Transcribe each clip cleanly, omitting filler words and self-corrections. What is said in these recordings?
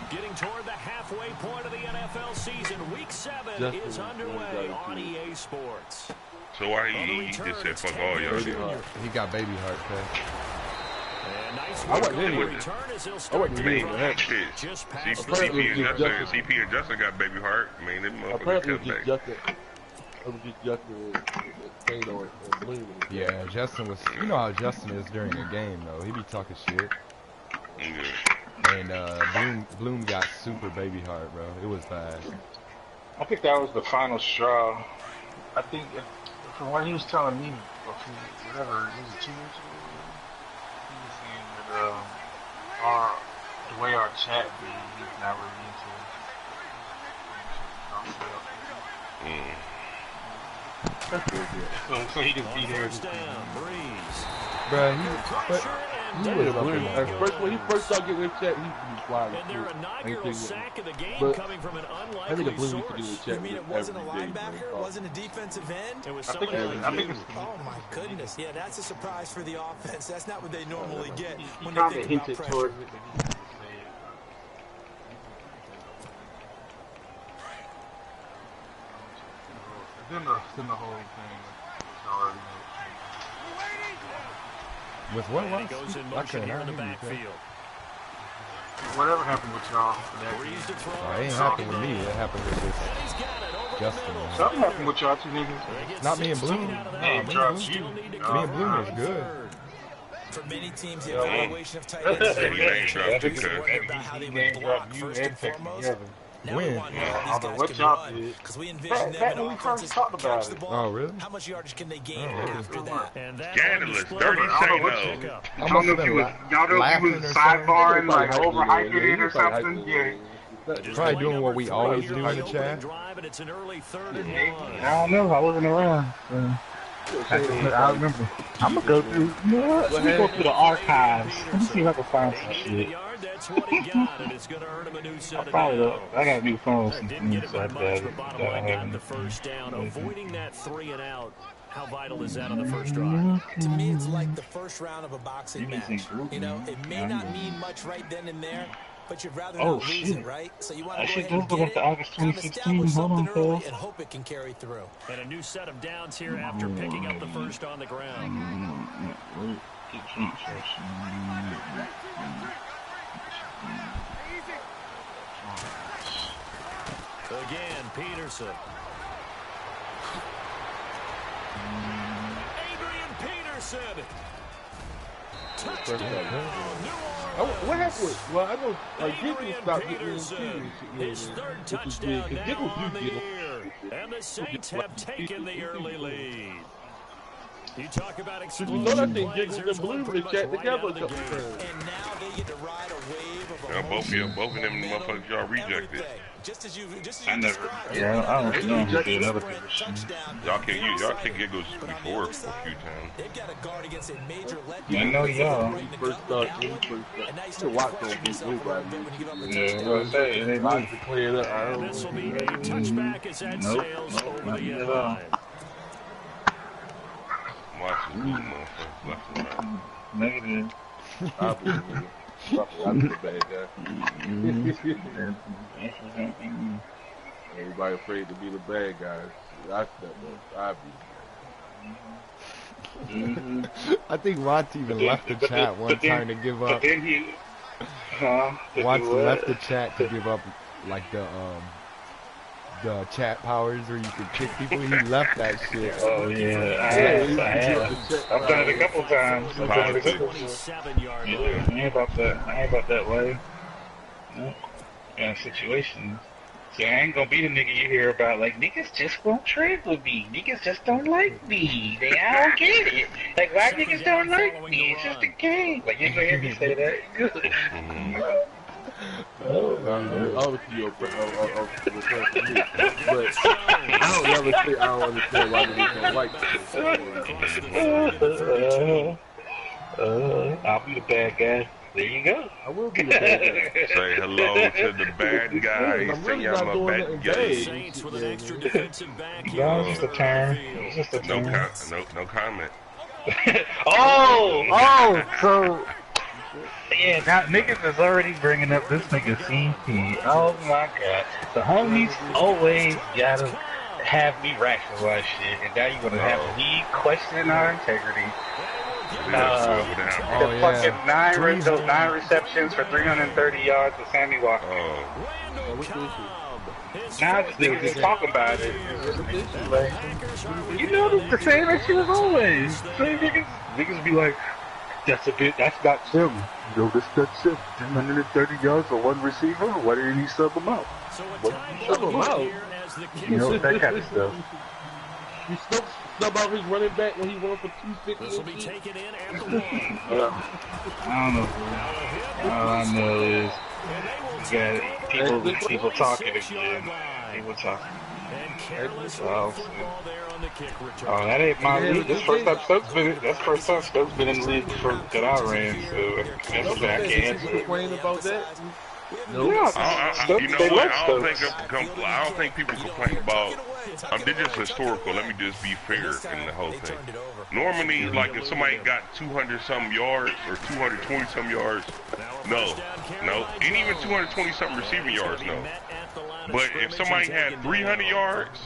Getting toward the halfway point of the NFL season. Week 7 is underway on EA Sports. So why he just said fuck all y'all? He got baby heart, man. Nice I wasn't in with return as he'll I start wasn't in with that. just past CP and Justin got baby heart. I mean, them motherfuckers come back. Yeah, Justin was. You know how Justin is during a game, though. He be talking shit. Yeah. And Bloom got super baby heart, bro. It was bad. I think that was the final straw. I think from what he was telling me, whatever, it was 2 years ago. He was saying that the way our chat be, he's not really into. So he can be there. Bro, he was up in there. When he first started getting in chat, he used to be flying. And their inaugural sack of the game coming from an I think unlikely the Blue source. You mean it wasn't a linebacker? It wasn't a defensive end? It was I think it's Oh my goodness. Yeah, that's a surprise for the offense. That's not what they normally get when kind they of think about hinted pressure. towards it. Then the whole thing is already with what? And he goes in motion here in the backfield. whatever happened with y'all. It ain't happened with me. It happened with this Justin. Something happened with y'all two niggas. Not me and Bloom. Hey, dropped you. Me and Bloom was good. For many teams, the evaluation of tight ends They about how they would block first and foremost. When? What y'all did? Because we envision them in offenses catch the ball. Oh, really? How much yardage can they gain after that? Scandalous, dirty Say-No. I don't know if you was, y'all know if you was sidebarring, like overhyping it or something. Yeah. Probably doing what we always do in the chat. I don't know. I wasn't around. I remember. I'm gonna go through. You know what? Let me go through the archives. Let me see if I can find some shit. That's what he got, and it's going to earn him a new set of I got a new phone. Didn't get it by much, but bottom line, got the first down. Avoiding that 3 and out. How vital is that on the first drive? To me, it's like the first round of a boxing match. You know, it may not mean much right then and there, but you'd rather not lose it, right? So you want to go ahead and get it, kind of establish something early and hope it can carry through. And a new set of downs here after picking up the first on the ground. Again, Peterson. Adrian Peterson. Touchdown. What happened with, well, I know Giggles stopped getting in series. His third touchdown now on the year. And the Saints have taken the early lead. You talk about explosion plays. There's one pretty much right out of the game. And now they get to ride a wave of Yeah, both of them motherfuckers y'all rejected. I never. Yeah, I don't know. Rejected another position. Y'all can Giggles before a few times. They've got a guard against a major I know y'all. First start. To watch on people, Yeah, what I'm saying. They like to clear it up. This will be a touchback as that sails over the end line. Watching these motherfuckers left and right. Negative. I'm the bad guy. Everybody afraid to be the bad guys. I step up. I think Monty even left the chat one time to give up. But then he, Monty left the chat to give up like the chat powers where you could kick people. He left that shit. Oh yeah, I have. I've done it a couple times. I ain't about that way. Kind of situations. See, I ain't gonna be the nigga you hear about, like, niggas just won't trade with me. Niggas just don't like me. I don't get it. Like, why niggas don't like me? It's just a game. Like, you ain't gonna hear me say that. Good. Obviously, you're but I don't never say I don't understand why niggas don't like me. I'll be the bad guy. There you go. I will be the bad guy. Say hello to the bad guy. I'm really not doing nothing bad. Saints with an extra defensive back here. No, it's just a turn. It's just a turn. No comment. So Yeah, now niggas is already bringing up this nigga CP. Oh my god. The homies always gotta have me rationalize shit, and now you gonna have me questioning our integrity. Fucking those 9 receptions for 330 yards with Sammy Walker. Now this nigga just talking about it. Like, you know the same as she was always. Same niggas be like, that's not Tim. You know, that's Tim. 330 yards for one receiver? Why didn't he sub him out? Sub him out? You know, that kind of stuff. You snub out his running back when he won for 250. This will be taken in at the 1. I don't know. All I know is people talking again. People talking. Oh, that ain't my league. That's first time Stokes been in the league that I ran. So that's what I can't answer. Complain about that? No. You know what? I don't think people complain about. They're just historical. Let me just be fair in the whole thing. Normally, like if somebody got 200-something yards or 220-something yards, no, and even 220-something receiving yards, no. But if somebody had 300 yards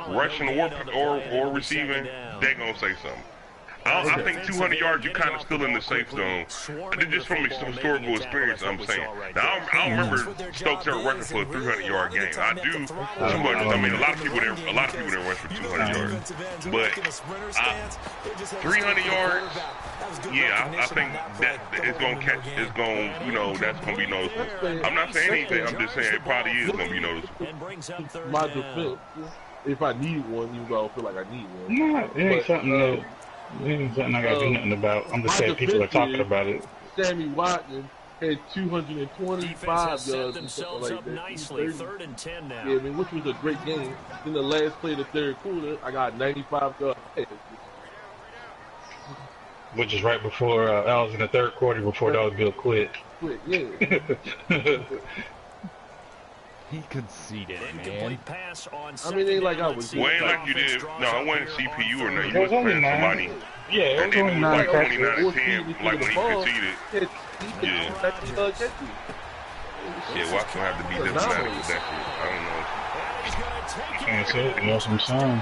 rushing or receiving, they gonna say something. I think 200 yards, you're kind of still in the safe zone. Just from historical experience, I'm saying. Now, I don't remember Stokes ever rushing for a 300-yard game. I do. Too much. I mean, a lot of people there rush for 200 yards. But 300 yards, yeah, I think that it's going to catch. It's going, that's going to be noticeable. I'm not saying anything. I'm just saying it probably is going to be noticeable. My defense, if I need one, even though I don't feel like I need one. No, it ain't something that. It ain't something I gotta do nothing about. I'm just saying people are talking about it. Sammy Watkins had 225 yards and something like that. Nicely. 3rd and 10 now. Yeah, which was a great game. In the last play of the third quarter, I got 95 yards. Which is right before I was in the third quarter before Dogville quit. Yeah. He conceded, man. Pass on I mean, ain't like I was. Well, ain't like you did. No, I wasn't CPU or nothing. You was playing somebody. Yeah, and then it was like 29 and 10, like when he conceded. Yeah, Watson had to be diplomatic with that shit. I don't know. Can't say it. You know what I'm saying?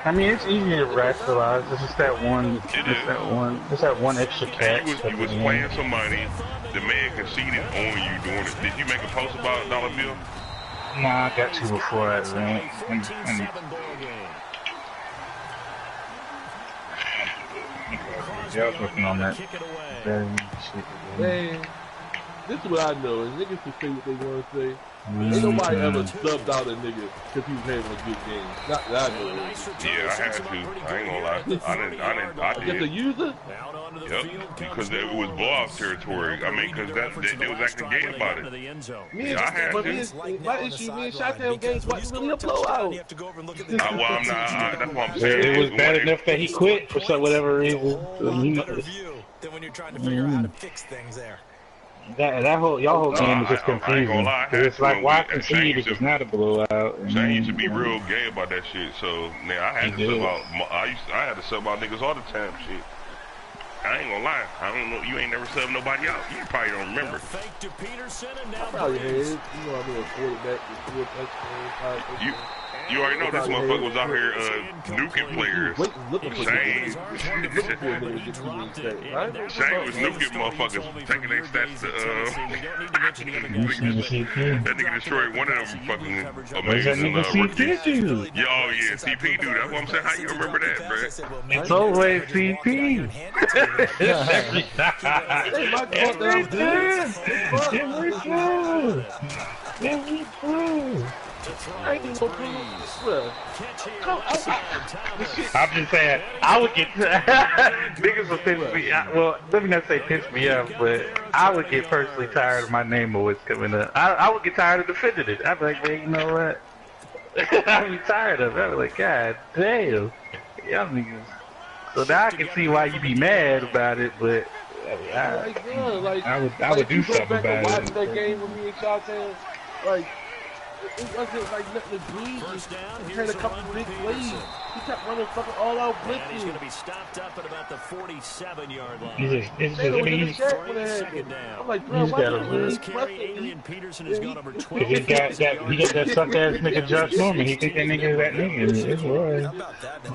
I mean, it's easy to rationalize. It's just that one. It's that one extra catch. You was playing somebody. The man conceded on you doing it. Did you make a post about a dollar bill? Nah, I got to before that, man. Yeah, I was working on that. Man, this is what I know. Is niggas can say what they want to say. Ain't nobody ever subbed out a nigga because he was having a good game. Not that I know. Yeah, I had to. I ain't gonna lie. I did. Just a user? Yep, because it was blowout territory. I mean, because they was acting gay about it. Yeah, I had to. My issue, me and Shottown games wasn't really a blowout. Well, I'm not. That's what I'm saying. It was bad enough that he quit for whatever reason. Then when you're trying to figure out how to fix things there. That whole game is just confusing. It's like, why concede if it's not a blowout? Shane used to be real gay about that shit. So now I had to sub out. I had to sub out niggas all the time. Shit. I ain't gonna lie. I don't know. You ain't never subbed nobody out. You probably don't remember. Probably had. You know, I mean, a quarterback with 4 touchdowns. You already know this motherfucker was out here nuking players. Shane was nuking motherfuckers, taking their stats to that nigga destroyed one of them fucking amazing yeah, CP dude. That's what I'm saying. How you remember that, bro? It's always CP. Every time. I'm just saying, I would get niggas would piss me. Well, let me not say piss me off, but I would get personally tired of my name always coming up. I would get tired of defending it. I'd be like, man, you know what? I'd be tired of it. I'd be like, God damn, y'all niggas. So now I can see why you be mad about it, but I would do something about it. That game with me and Shottown, like. it wasn't like nothing egregious. He had a couple big plays. He kept running fucking all out blitzing. And he's going to be stopped up at about the 47-yard line. I'm like, bro, why lose. Adrian Peterson has gone over 12. He got that suck ass nigga Josh Norman. He think that nigga is that nigga. It's right. How about that? The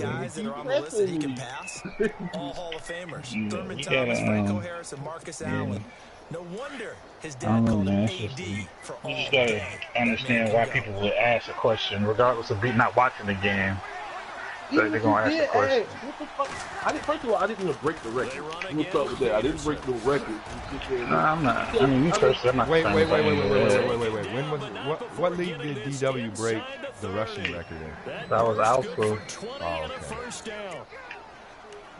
guys that are on the list that he can pass, all Hall of Famers. Thurman Thomas, Franco Harris, and Marcus Allen. No wonder his dad called him AD for all. You just gotta understand why people would ask a question, regardless of not watching the game. So they're gonna ask a question. What the fuck? First of all, I didn't even break the record. What's up with that? I didn't break the record. No, I'm not. I mean, you first. I'm not. Wait. What league did DW break the rushing record in? That was Alpha. Oh, okay.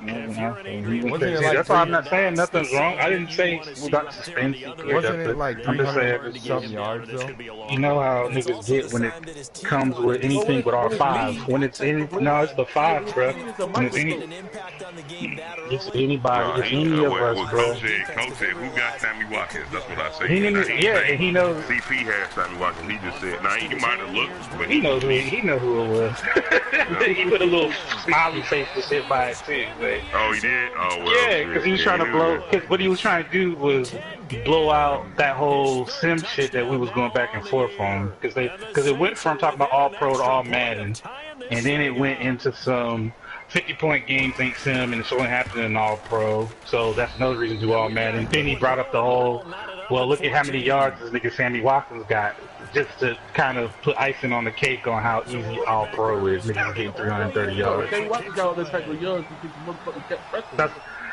That's why I'm not saying nothing's wrong. I didn't say we got suspension. Wasn't it like 300-something yards though? You know how niggas get when it comes with anything but R5. When it's it's the 5, bro. When it's anybody, it's any of us, bro. Coach said, who got Sammy Watkins? That's what I say. And he knows. CP had Sammy Watkins. He just said, he might have looked, but he knows who it was. He put a little smiley face to sit by it too. Oh, he did? Oh, well. Yeah, because he was trying to blow. Because what he was trying to do was blow out that whole sim shit that we was going back and forth on. Because it went from talking about all pro to all Madden, and then it went into some 50-point games ain't sim, and it's only happening in all pro. So that's another reason to do all Madden. Then he brought up the whole, well, look at how many yards this nigga Sammy Watkins got. Just to kind of put icing on the cake on how easy all pro is. Niggas getting 330 yards.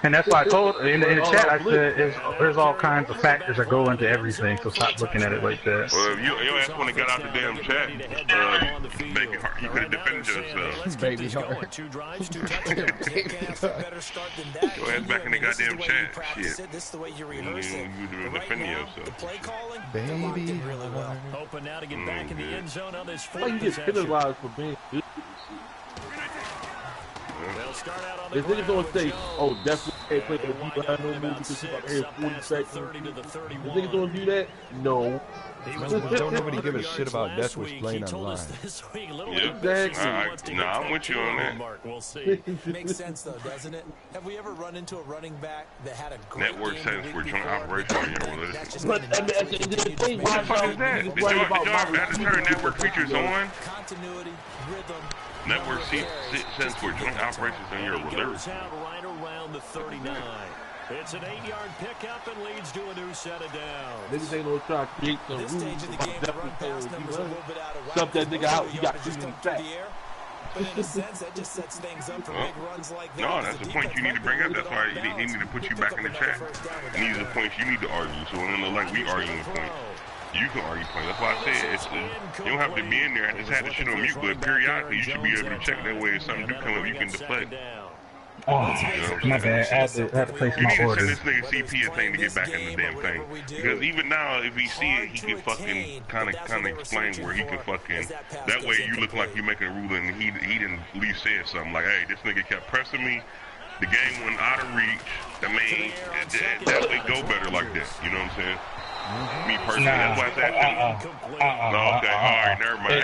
And that's why I told in the chat, I said there's all kinds of factors that go into everything, so stop looking at it like that. Well, if your ass want to get out the damn chat, make it hard. You could have defended yourself. Baby heart. Your ass back in the goddamn chat. Shit. You defending yourself. Baby heart. Open now to get back in the end zone on this fourth possession. You get penalized for being good. If niggas don't say, oh, definitely can't play the deep line no more because he's about to have 40 seconds. If niggas don't do that, no. Don't nobody give a shit about Deathwish playing online. Exactly. Nah, I'm with you on that. We'll see. Makes sense though, doesn't it? Have we ever run into a running back that had a great network settings for joint operation on your religion? What the fuck is that? Did y'all have to turn network features on? Continuity, rhythm. Network settings for joint operations on your religion. Right around the 39. It's an 8-yard pickup and leads to a new set of downs. Niggas ain't gonna try to create some rules. Stuff that nigga out, you got 2 minutes back. But in a sense, that just sets things up for big runs like that. No, that's the point you need to bring up. That's why he need to put you back in the chat. These are the points you need to argue. So it don't look like we arguing points. You can argue points. That's why I said you don't have to be in there. I just had the shit on mute, but periodically you should be able to check that way. If something do come up, you can deflect. Oh, my bad. I had to place my order. You need to send this nigga CP a thing to get back in the damn thing. Because even now, if he see it, he can fucking kind of explain where he can fucking. That way, you look like you making a ruling, and he didn't at least say something like, "Hey, this nigga kept pressing me. The game went out of reach. I mean, that way go better like that. You know what I'm saying?" Me personally, that's why I said. Okay, alright, never mind.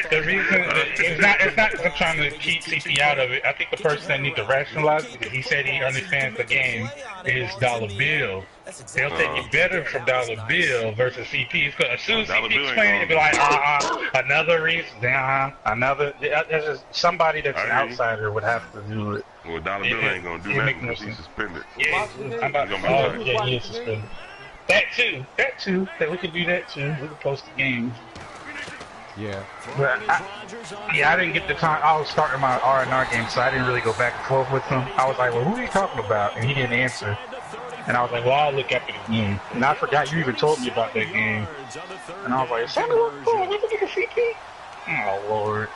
The reason it's not because I'm trying to keep CP out of it. I think the person that needs to rationalize, because he said he understands the game, is Dollar Bill. They'll take it better from Dollar Bill versus CP. As soon as CP explains it, it'll be like, another reason, another. There's just somebody that's an outsider would have to do it. Well, Dollar Bill ain't gonna do that because he's suspended. Yeah, he is suspended. That too. That we could do that too. We could post the games. Yeah. But I didn't get the time. I was starting my R&R game, so I didn't really go back and forth with him. I was like, well, who are you talking about? And he didn't answer. And I was like, well, I'll look after the game. And I forgot you even told me about that game. And I was like, Sammy, what's the CP? Oh, Lord.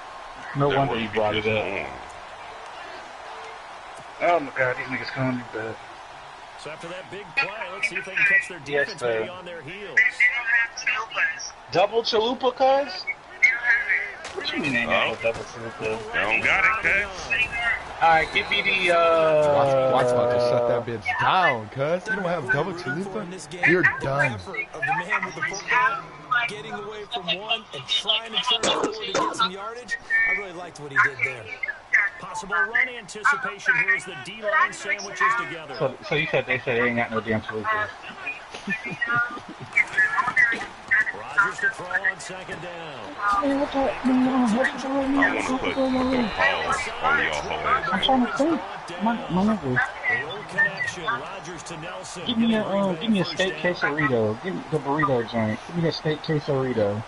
No wonder you brought it up. Oh, my God, these niggas calling me bad. So after that big play, let's see if they can catch their defense maybe on their heels. Double chalupa, cuz? What you mean they got double chalupa? I don't got it, cuz. Alright, give me the, Watch about to shut that bitch down, cuz. You don't have double chalupa? You're done. getting away from one and trying to turn forward to get some yardage. I really liked what he did there. Possible run anticipation here as the D-line sandwiches together. So you said they ain't got no damn solutions. Rodgers to throw on second down. Man, what the I'm trying to think. My nigga. Give me a steak quesarito. Give me the burrito joint. Give me the steak quesarito.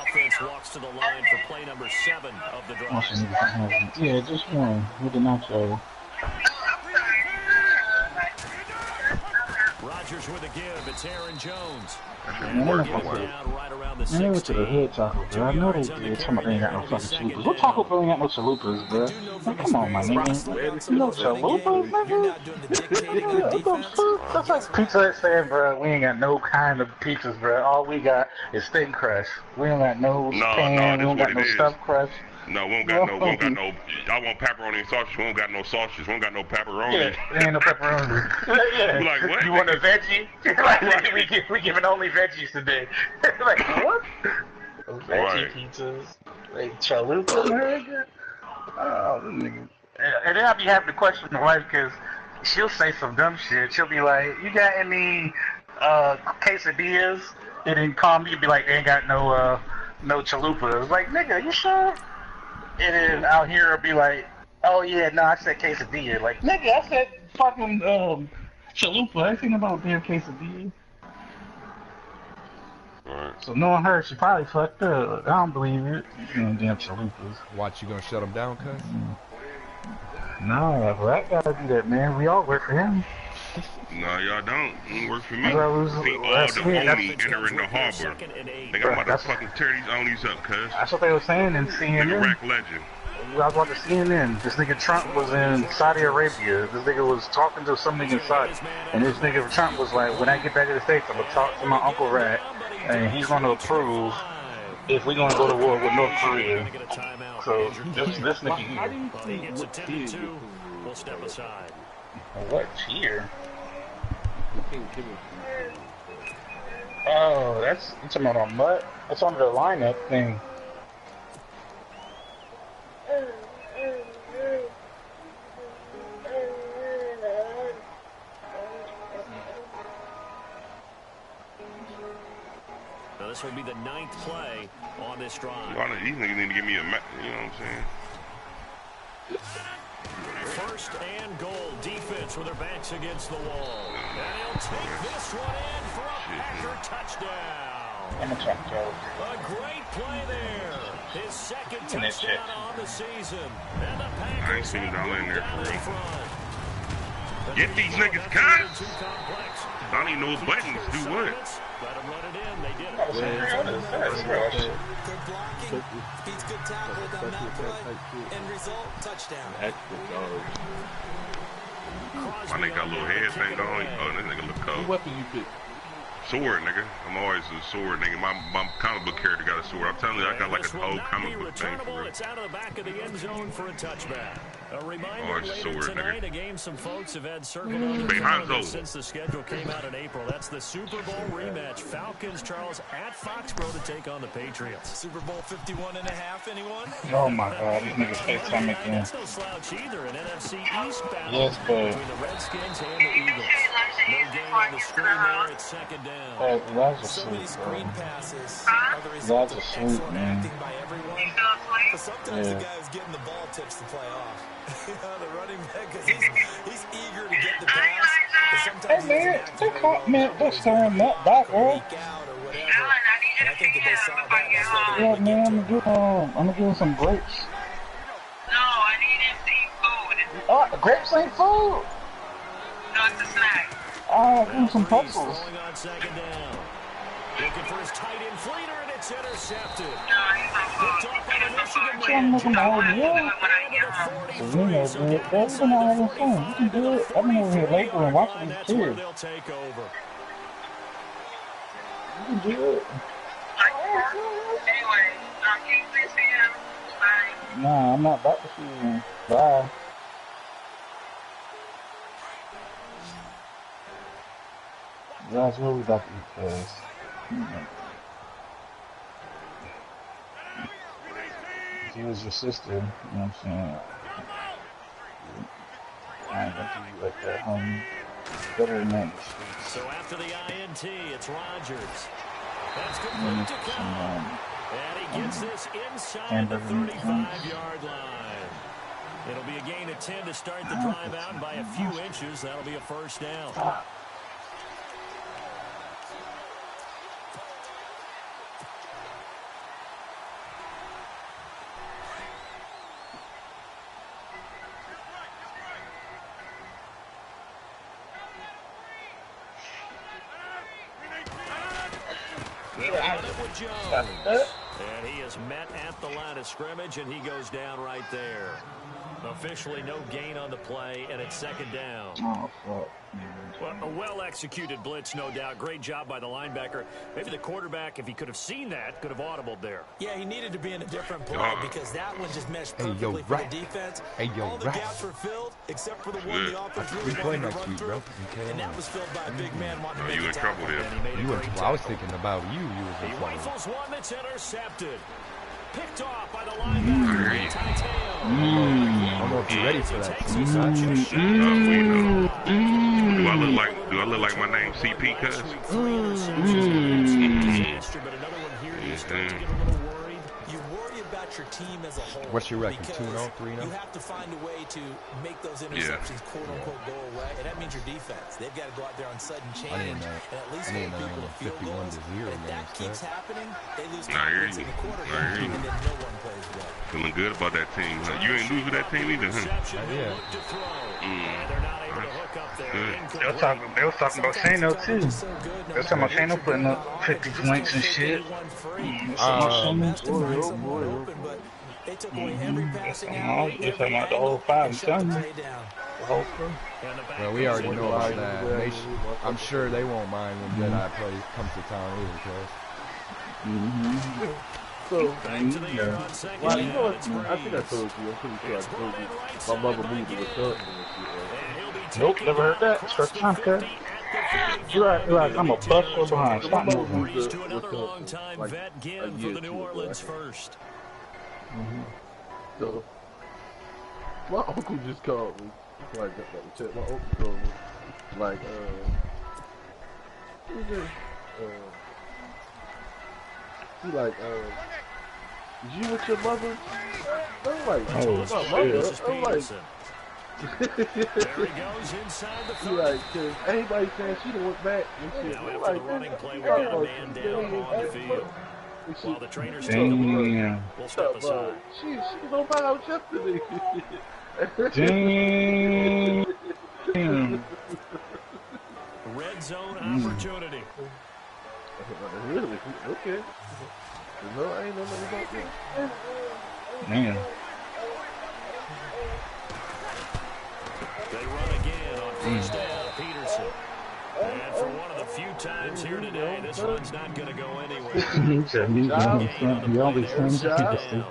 Offense walks to the line for play number 7 of the drive. Yeah, just one with the nacho. Rodgers with a give. It's Aaron Jones. Man, they went to the hood Taco Bell. I know they did. Talking about they ain't got no fucking chalupas. What Taco Bell ain't got no chalupas, bro? Man, come on, my nigga. No chalupas, nigga? That's like Pizza Hut saying, bro, we ain't got no kind of pizzas, bro. All we got is thin crust. We don't got no pan. We don't got no stuffed crust. No, we don't got no. I want pepperoni and sausage. We don't got no sausage. We don't got no pepperoni. Yeah, there ain't no pepperoni. Yeah. We like, what? You want a veggie? Like, we giving only veggies today. Like, what? Veggie pizzas. Like, chalupa, nigga? Oh, nigga. And then I'll be having to question my wife because she'll say some dumb shit. She'll be like, you got any quesadillas? And then call me and be like, they ain't got no chalupas. Like, nigga, you sure? And then out here I'll be like, oh yeah, no, I said quesadilla. Like, nigga, I said fucking chalupa. I ain't thinking about damn quesadilla. Right. So knowing her, she probably fucked up. I don't believe it. Damn chalupas. Watch, you gonna shut him down, cuz? No, Rat gotta do that, man. We all work for him. No, y'all don't. It work for me. See, Well, all the Oni entering the harbor. They got about to fucking tear these Onis up, cuz. That's what they were saying in CNN. Nigga Rack legend. I was watching CNN. This nigga Trump was in Saudi Arabia. This nigga was talking to some nigga in Saudi. And this nigga Trump was like, when I get back to the States, I'm going to talk to my Uncle Rat. And he's going to approve if we're going to go to war with North Korea. So, this nigga here. How do you think it's a 10-2? We'll step aside. What cheer? Oh, that's you talking about on Mutt? That's on the lineup thing. Now this will be the 9th play on this drive. These niggas need to give me a, you know what I'm saying? First and goal, defense with their backs against the wall. And he'll take this one in for a Packer touchdown. I'm a check, Joe. A great play there. His second touchdown on the season. And the Packers I ain't seen it all in there for real. front. Get these niggas cut! I don't even know what buttons do what. Let them run it in. They did it. Good blocking. Beats good tackle down that play. End result, touchdown. My nigga got a little head thing going. Oh, this nigga look cold. What weapon you pick? Sword, nigga. I'm always a sword, nigga. My comic book character got a sword. I'm telling you, I got like a whole comic book thing for real. It's out of the back of the end zone for a touchback. A reminder Oh, it's later sword, tonight, nigga. a game some folks have had circled on Hey, the Hanzo. calendar since the schedule came out in April. That's the Super Bowl rematch. Falcons, Charles, at Foxborough to take on the Patriots. Super Bowl 51.5, anyone? Oh my God, these niggas face time again. That's no slouch either. An NFC East battle Yes, but between the Redskins and the Eagles. No game on the screen there. It's second down. that's a So many sweet, screen bro. passes are the result That's a of sweet, excellent man. acting by everyone. But sometimes the guy who's getting the ball tips the play off. You know, the running back, because he's eager to get the pass. But sometimes Hey man, they caught me. They're stirring that back, bro. out or whatever. And I think that they saw that. That's why they Yeah, were man, I'm gonna give him some grapes. No, I need him to eat food. Oh, grapes ain't food. No, it's a snack. Oh, give him some pretzels. Throwing on second down. Looking for his tight end fleeter, and it's intercepted. No, he's not food. Picked off by the Michigan Trying to make him all meal. When I get home. So you know, good. That's been out having fun. You can do it. I've been over here laboring, watching these That's where kids. they'll take over. You can do it. Anyway, can you please see him? Bye. Nah, I'm not about to see him. Bye. That's what we about to eat, cuz. he was your sister, you know what I'm saying? I ain't gonna do you like that, homie. Better than that. So after the INT, it's Rodgers. That's complete to Cobb. And he gets this inside the 35-yard line. It'll be a gain of 10 to start the drive out by a few inches. That'll be a first down. And he is met at the line of scrimmage, and he goes down right there. Officially no gain on the play, and it's second down. Oh, fuck. Well, a well-executed blitz, no doubt. Great job by the linebacker. Maybe the quarterback, if he could have seen that, could have audibled there. Yeah, he needed to be in a different play because that one just meshed perfectly for the defense. All the gaps were filled, except for the one the offense really wanted to run through. And that was filled by a big man wanting to make a tackle. I was thinking about you. You was in He trouble. rifles one that's intercepted. Picked off by the linebacker. I don't know if you're ready for that. Do I look like my name CP, cuz? You worry about your team as a whole. What's your record? 2-0, 3-0? You have to find a way to make those interceptions quote-unquote go away, and that means your defense. They've got to go out there on sudden change and at least hold people to field goals. And if that keeps happening, they lose confidence in the quarterback, and then no one plays well. Feeling good about that team. You ain't lose with that team either, huh? Yeah. They were talking about Shano too. They were talking about Shano putting up 50 points and shit. They took away every passing out. They're talking about the whole 5 and 7. The whole crew. Well, we already know about that. I'm sure they won't mind when Jedi comes to town either, cuz. So, well, you know what? I think I told you. I'm pretty sure I told you. My mother moved to Wisconsin and shit. Nope, never heard that. It's first time, cuz. You're right. I'm a bus or behind. Stop moving. He's to another long-time vet, Ginn, for the New Orleans first. So, my uncle just called me. My uncle told me, like, he like, is you with your mother? I'm like, my mother. I'm like, there he goes inside the 30. he like, cause everybody saying she done went back and shit. Now I'm after like, the running play, we got a man down on the field. While the trainers take a look, we'll step aside. She was on my house yesterday. Damn. Red zone opportunity. Really? Okay. No, I ain't know nothing about that. Man. They run again on first down, Peterson. And for one of the few times here today, this one's not going to go anywhere. He always sends Peterson.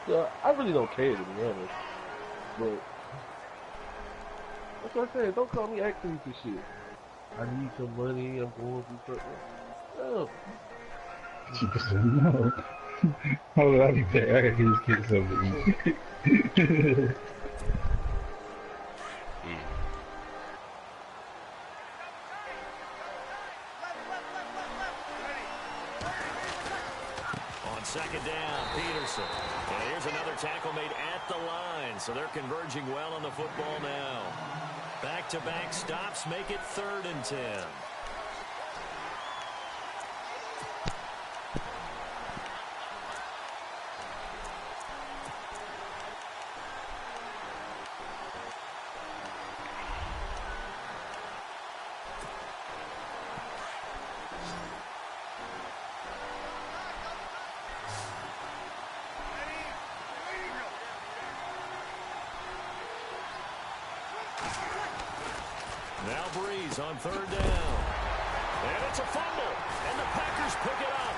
So, I really don't care, to be honest. But that's what I said. Don't call me asking for shit. I need some money. I'm going through something. No. No. Hold on, I'll be back. I gotta get this kid something. On second down, Peterson. And here's another tackle made at the line. So they're converging well on the football now. Back-to-back stops make it 3rd and 10. Now Breeze on 3rd down. And it's a fumble. And the Packers pick it up.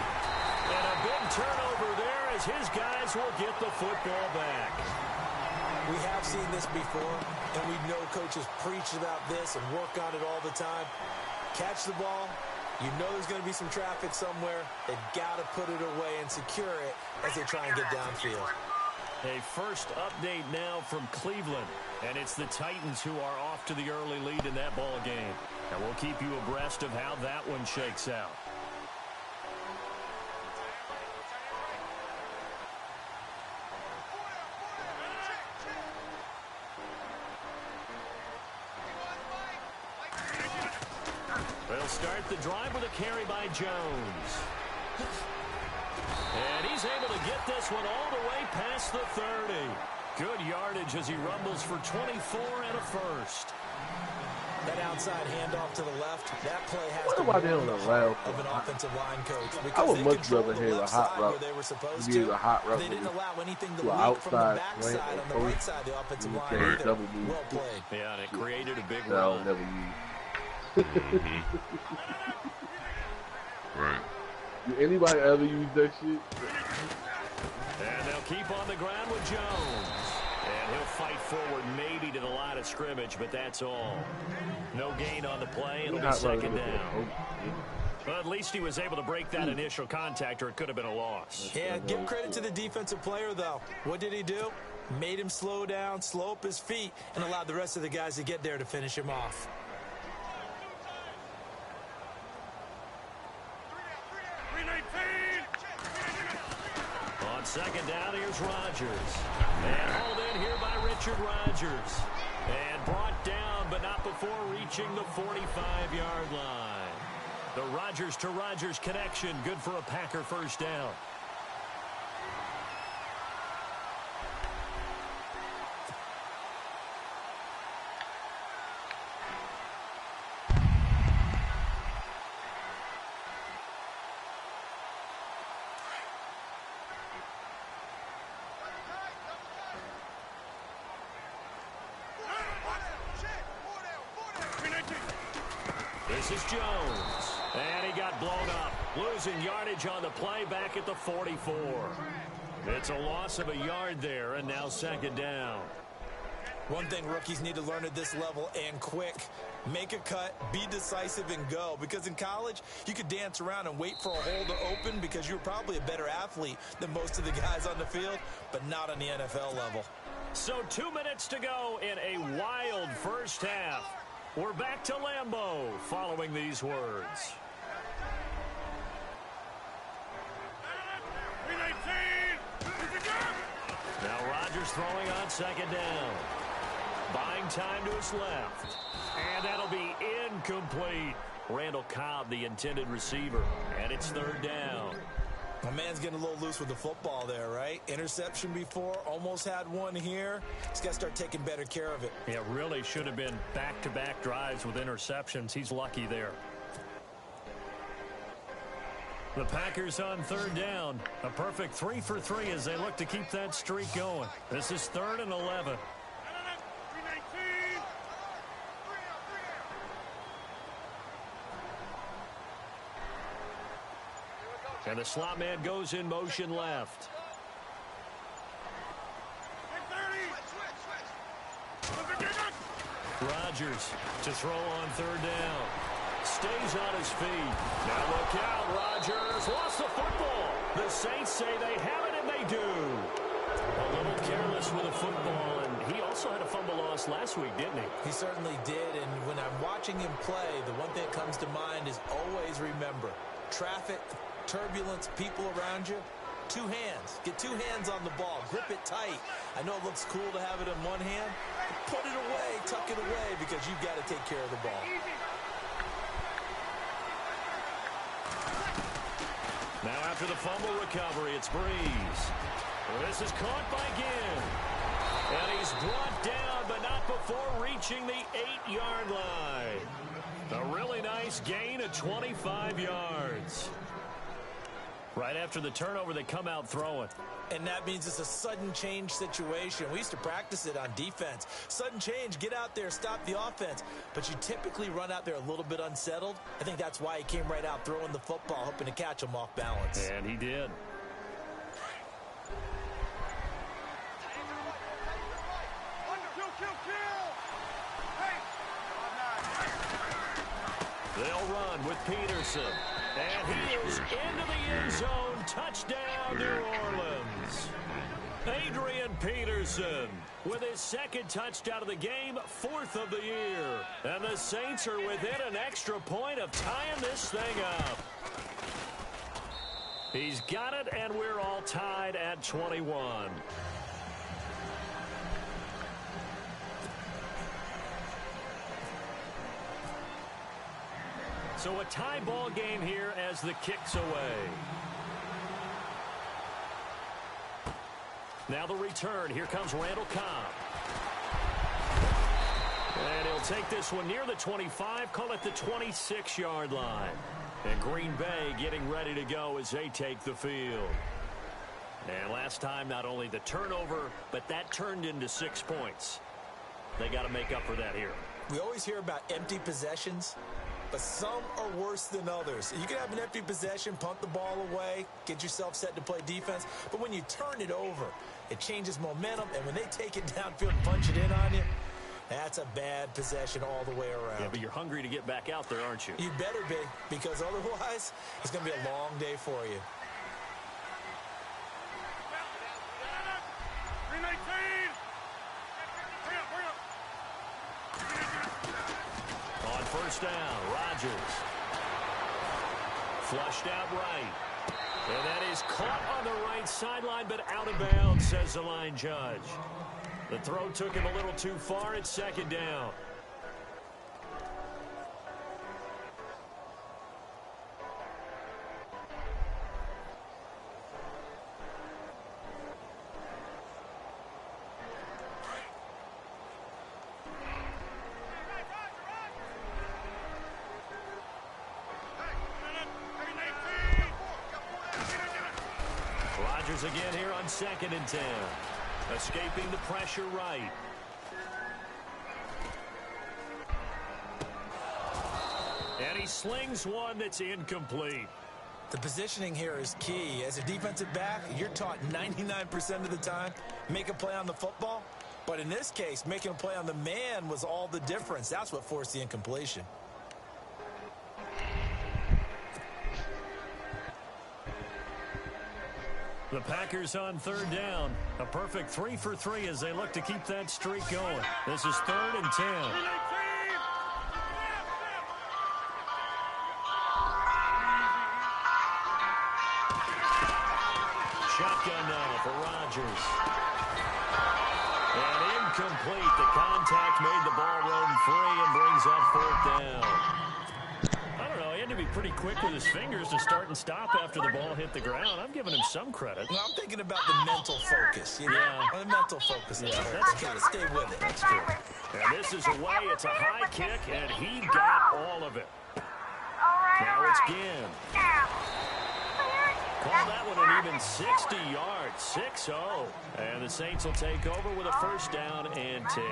And a big turnover there as his guys will get the football back. We have seen this before, and we know coaches preach about this and work on it all the time. Catch the ball, You know there's going to be some traffic somewhere. They've got to put it away and secure it as they try and get downfield. A first update now from Cleveland, and it's the Titans who are off to the early lead in that ball game. And we'll keep you abreast of how that one shakes out. They'll start the drive with a carry by Jones. And he's able to get this one all the way past the 30. Good yardage as he rumbles for 24 and a first. That outside handoff to the left, that play has what to about be on the route? of an offensive line coach. I would They much rather controlled the have a left hot side route. where they were supposed Use to. a hot route. They didn't allow anything to to an leak from the outside backside slant on the or right side of the offensive line. Right. Either. Double move. Well played. Yeah, and it created a big that I'll run. never use. Right. Do anybody ever use that shit? And they'll keep on the ground with Jones. And he'll fight forward maybe to the line of scrimmage, but that's all. No gain on the play. It'll be second down. But at least he was able to break that initial contact, or it could have been a loss. Yeah, give credit to the defensive player, though. What did he do? Made him slow down, slow up his feet, and allowed the rest of the guys to get there to finish him off. On second down, here's Rodgers. And hauled in here by Richard Rodgers. And brought down, but not before reaching the 45-yard line. The Rodgers to Rodgers connection, good for a Packer first down. This is Jones. And he got blown up. Losing yardage on the play back at the 44. It's a loss of a yard there, and now second down. One thing rookies need to learn at this level, and quick, make a cut, be decisive, and go. Because in college, you could dance around and wait for a hole to open because you're probably a better athlete than most of the guys on the field, but not on the NFL level. So 2 minutes to go in a wild first half. We're back to Lambeau following these words. Now Rodgers throwing on second down. Buying time to his left. And that'll be incomplete. Randall Cobb, the intended receiver. And it's third down. My man's getting a little loose with the football there, right? Interception before, almost had one here. He's got to start taking better care of it. Yeah, really should have been back-to-back drives with interceptions. He's lucky there. The Packers on third down. A perfect 3 for 3 as they look to keep that streak going. This is 3rd and 11. And the slot man goes in motion left. Rodgers to throw on third down. Stays on his feet. Now look out, Rodgers lost the football. The Saints say they have it, and they do. A little careless with the football, and he also had a fumble loss last week, didn't he? He certainly did, and when I'm watching him play, the one thing that comes to mind is always remember, traffic, turbulence, people around you, 2 hands. Get 2 hands on the ball. Grip it tight. I know it looks cool to have it in one hand, but put it away, tuck it away, because you've got to take care of the ball. Now after the fumble recovery, it's Breeze. This is caught by Ginn. And he's brought down, but not before reaching the 8-yard line. A really nice gain of 25 yards. Right after the turnover, they come out throwing. And that means it's a sudden change situation. We used to practice it on defense. Sudden change, get out there, stop the offense. But you typically run out there a little bit unsettled. I think that's why he came right out throwing the football, hoping to catch him off balance. And he did. They'll run with Peterson. And he is into the end zone. Touchdown, New Orleans. Adrian Peterson with his second touchdown of the game, 4th of the year. And the Saints are within an extra point of tying this thing up. He's got it, and we're all tied at 21. So a tie ball game here as the kick's away. Now the return. Here comes Randall Cobb. And he'll take this one near the 25, call it the 26-yard line. And Green Bay getting ready to go as they take the field. And last time, not only the turnover, but that turned into 6 points. They got to make up for that here. We always hear about empty possessions, but some are worse than others. You can have an empty possession, punt the ball away, get yourself set to play defense, but when you turn it over, it changes momentum, and when they take it downfield and punch it in on you, that's a bad possession all the way around. Yeah, but you're hungry to get back out there, aren't you? You better be, because otherwise, it's going to be a long day for you. On first down, Rodgers. Flushed out right. And that is caught on the right sideline, but out of bounds, says the line judge. The throw took him a little too far. It's 2nd down. Rodgers again here on 2nd and 10. Escaping the pressure right. And he slings one that's incomplete. The positioning here is key. As a defensive back, you're taught 99% of the time, make a play on the football. But in this case, making a play on the man was all the difference. That's what forced the incompletion. The Packers on 3rd down. A perfect 3 for 3 as they look to keep that streak going. This is 3rd and 10. Shotgun now for Rodgers. And incomplete. The contact made the ball roam free and brings up 4th down. I don't know. He had to be pretty quick with his fingers to start and stop after the ball hit the ground. I'm giving him some credit. Well, I'm thinking about the mental focus. You know? Yeah. The mental focus. Yeah, that's true. Stay with it. That's true. And this is away. It's a high kick, and he got all of it. Now it's Ginn. Call that one an even 60 yards. 6-0. And the Saints will take over with a first down and 10.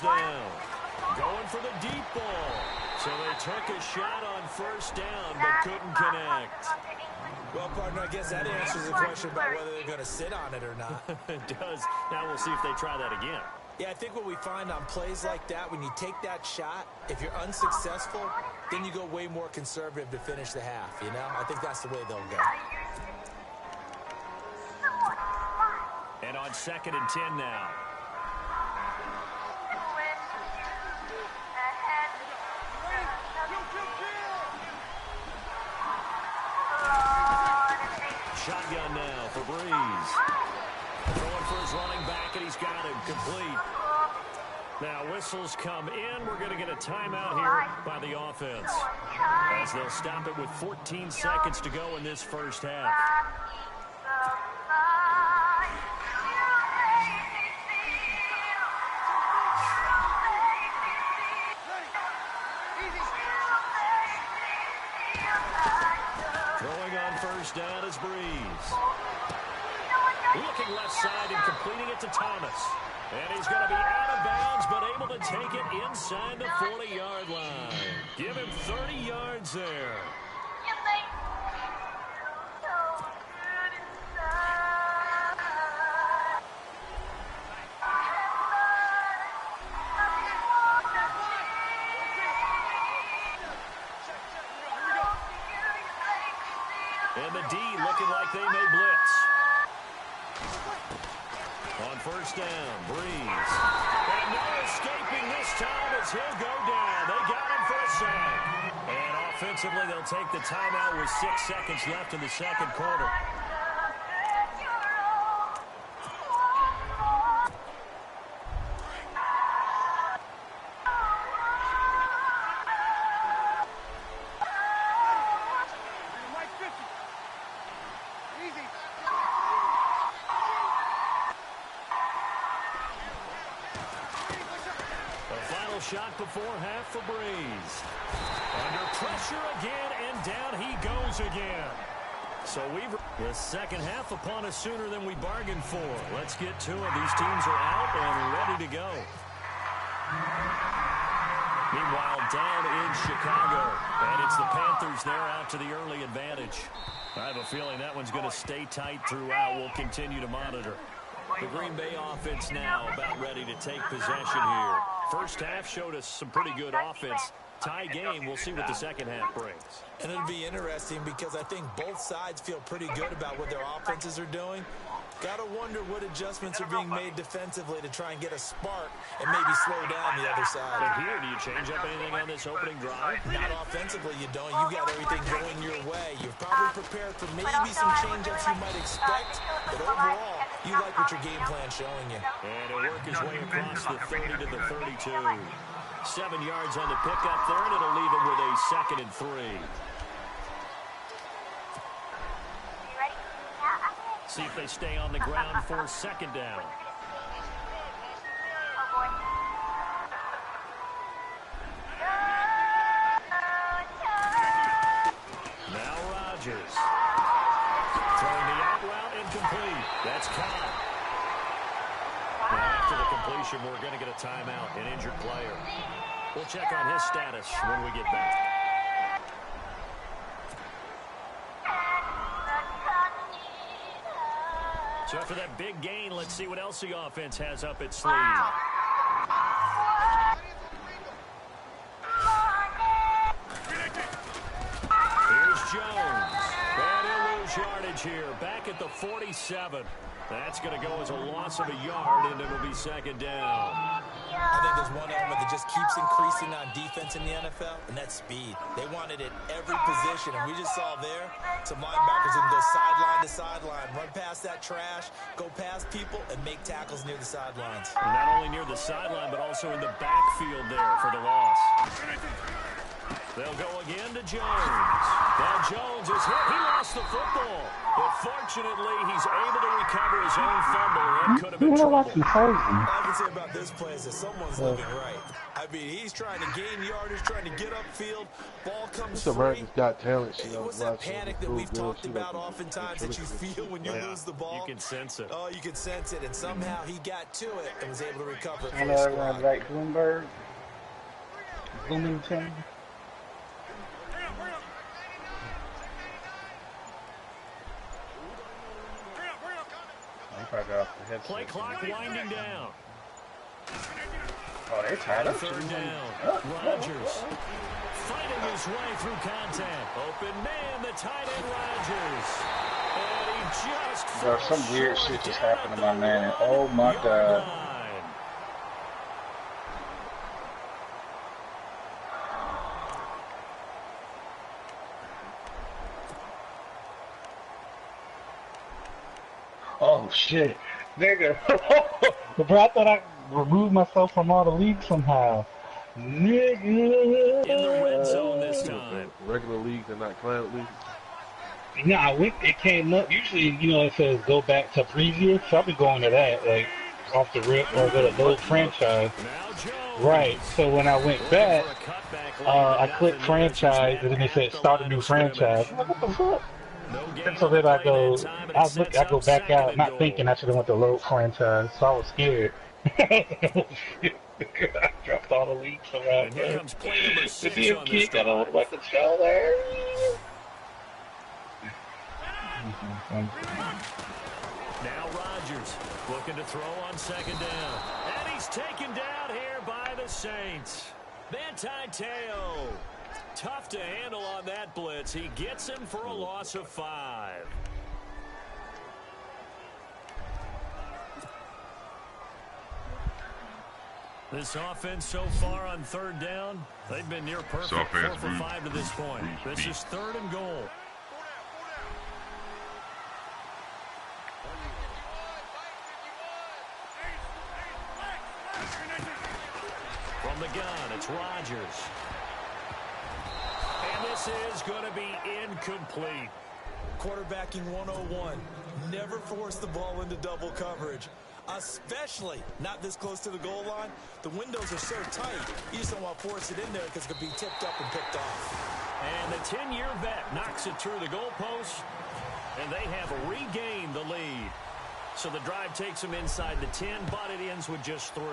Down. Going for the deep ball. So they took a shot on first down, but couldn't connect. Well, partner, I guess that answers the question about whether they're going to sit on it or not. It does. Now we'll see if they try that again. Yeah, I think what we find on plays like that, when you take that shot, if you're unsuccessful, then you go way more conservative to finish the half, you know? I think that's the way they'll go. And on 2nd and 10 now. Shotgun now for Breeze. Throwing for his running back, and he's got him complete. Now whistles come in. We're going to get a timeout here by the offense, as they'll stop it with 14 seconds to go in this first half. is Breeze. Looking left side and completing it to Thomas. And he's going to be out of bounds, but able to take it inside the 40-yard line. Give him 30 yards there. And the D looking like they may blitz. On first down, Breeze. And no escaping this time as he'll go down. They got him for a sack. And offensively, they'll take the timeout with 6 seconds left in the second quarter. Shot before half for Breeze. Under pressure again, and down he goes again. So we've the second half upon us sooner than we bargained for. Let's get to it. These teams are out and ready to go. Meanwhile, down in Chicago, and it's the Panthers there out to the early advantage. I have a feeling that one's going to stay tight throughout. We'll continue to monitor. The Green Bay offense now about ready to take possession here. First half showed us some pretty good offense. Tie game. We'll see what the second half brings. And it'll be interesting because I think both sides feel pretty good about what their offenses are doing. Got to wonder what adjustments are being made defensively to try and get a spark and maybe slow down the other side. But here, do you change up anything on this opening drive? Not offensively, you don't. You got everything going your way. You've probably prepared for maybe some change-ups you might expect, but overall, you like what your game plan's showing you. And it'll work his way across the 30 to the 32. 7 yards on the pickup there, and it'll leave him with a 2nd and 3. See if they stay on the ground for 2nd down. Now Rodgers. Throwing the out route incomplete. That's caught. Now after the completion, we're going to get a timeout, an injured player. We'll check on his status when we get back. So after that big gain, let's see what else the offense has up its sleeve. Here's Jones. And he'll lose yardage here. Back at the 47. That's going to go as a loss of a yard, and it'll be 2nd down. I think there's one element that just keeps increasing on defense in the NFL, and that's speed. They want it at every position, and we just saw there some linebackers who can go sideline to sideline, run past that trash, go past people, and make tackles near the sidelines. And not only near the sideline, but also in the backfield there for the loss. They'll go again to Jones. Now Jones is hit. He lost the football. But fortunately, he's able to recover his own fumble. That could have been trouble. All I can say about this play is that someone's living right. I mean, he's trying to gain yardage, trying to get upfield. Ball comes free. America's Got Talent. What's that panic that we've talked about oftentimes that you feel when you lose the ball? You can sense it. Oh, you can sense it. And somehow he got to it and was able to recover it. Right, bloomberg. Bloomington. Play clock winding down. Oh, they're tied up. 3rd down. Rodgers fighting his way through contact. Open man, the tight end Rodgers. And he just Bro, some weird shit just happened to my man. Oh my god. Oh shit. Nigga. Bro, I thought I removed myself from all the leagues somehow. Nigga. In the red zone this time. Regular leagues and not client leagues. No, it came up. Usually, you know, it says go back to previous. So I'll be going to that, like, off the rip, or go to load franchise. Right. So when I went back, I clicked franchise, and then it said start a new franchise. I'm like, what the fuck? So then I go back out, not thinking I should have went to low franchise, so I was scared. I dropped all the leads around. Here comes play number 6 on this drive. I don't want my controller. Now Rodgers looking to throw on second down. And he's taken down here by the Saints. Teo. Tough to handle on that blitz. He gets him for a loss of 5. This offense so far on third down, they've been near perfect 4 for 5 to this point. This is 3rd and goal. From the gun, it's Rodgers. And this is going to be incomplete. Quarterbacking 101. Never force the ball into double coverage. Especially not this close to the goal line. The windows are so tight, you just don't want to force it in there because it could be tipped up and picked off. And the 10-year vet knocks it through the goalpost, and they have regained the lead. So the drive takes them inside the 10, but it ends with just 3.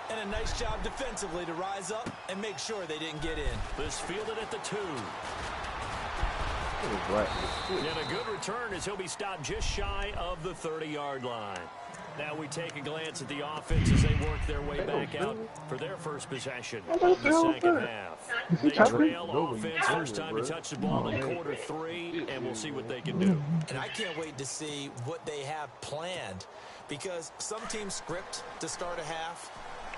And a nice job defensively to rise up and make sure they didn't get in. This fielded at the 2. And a good return as he'll be stopped just shy of the 30-yard line. Now we take a glance at the offense as they work their way back out for their first possession of the second half. They trail offense first time to touch the ball in quarter 3, and we'll see what they can do. And I can't wait to see what they have planned, because some teams script to start a half.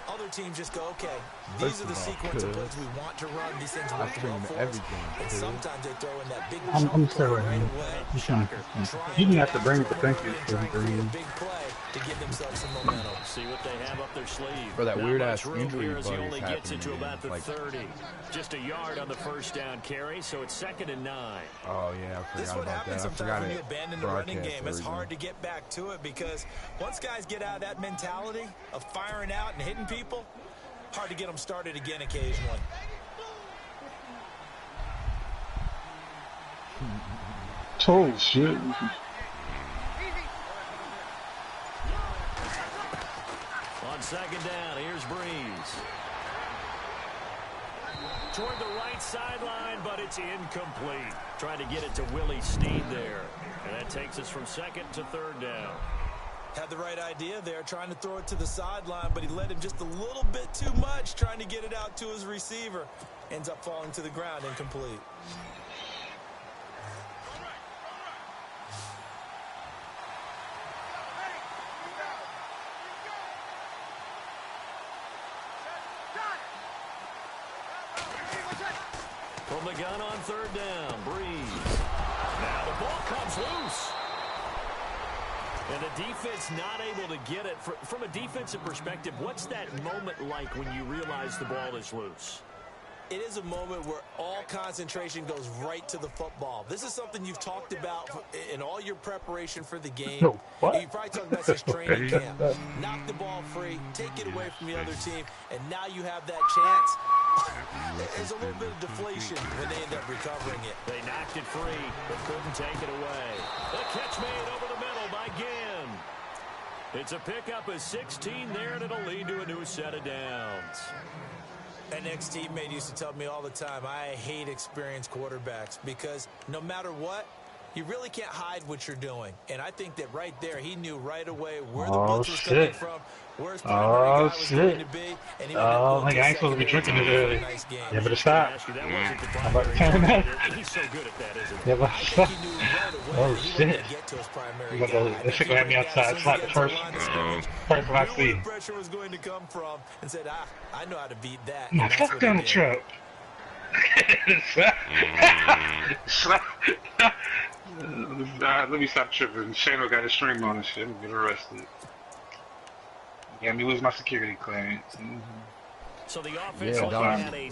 Other teams just go, okay, these are the sequence of plays we want to run. These things work well for us. And sometimes they throw in that big I'm still right away. You didn't have to bring it, but thank you. Big play to give themselves some momentum. See what they have up their sleeve. For that weird-ass injury here as he only gets happening, it to about the like 30. Just a yard on the first down carry, so it's 2nd and 9. Oh, yeah, I This is forgot what about happens that. sometimes when you abandon the running game. It's hard to get back to it because once guys get out of that mentality of firing out and hitting people, hard to get them started again occasionally. Oh, shit. On second down, here's Breeze. Toward the right sideline, but it's incomplete. Trying to get it to Willie Snead there. And that takes us from 2nd to 3rd down. Had the right idea there, trying to throw it to the sideline, but he led him just a little bit too much, trying to get it out to his receiver. Ends up falling to the ground, incomplete. From the gun on 3rd down, Breeze. Now the ball comes loose. And the defense not able to get it. From a defensive perspective, what's that moment like when you realize the ball is loose? It is a moment where all concentration goes right to the football. This is something you've talked about in all your preparation for the game. No, what? You probably talked about this training camp. Knock the ball free, take it away from the other team, and now you have that chance. There's a little bit of deflation when they end up recovering it. They knocked it free, but couldn't take it away. The catch made over the middle by Ginn. It's a pickup of 16 there, and it'll lead to a new set of downs. An ex-teammate used to tell me all the time, I hate experienced quarterbacks because no matter what, you really can't hide what you're doing. And I think that right there, he knew right away where the blitz was coming from, where his primary guy was going to be. And he I ain't supposed to be drinking this early. Yeah, but stop. How about the time out? He's so good at that, isn't he? Yeah, but stop. Oh, shit. This shit gonna have me outside. It's like the first person I see. Pressure was going to come from and said, I know how to beat that. Now, fuck Donald Trump. Let me stop tripping. Shano got a string on and shit. I'm gonna get arrested. Yeah, me lose my security clearance. So the offense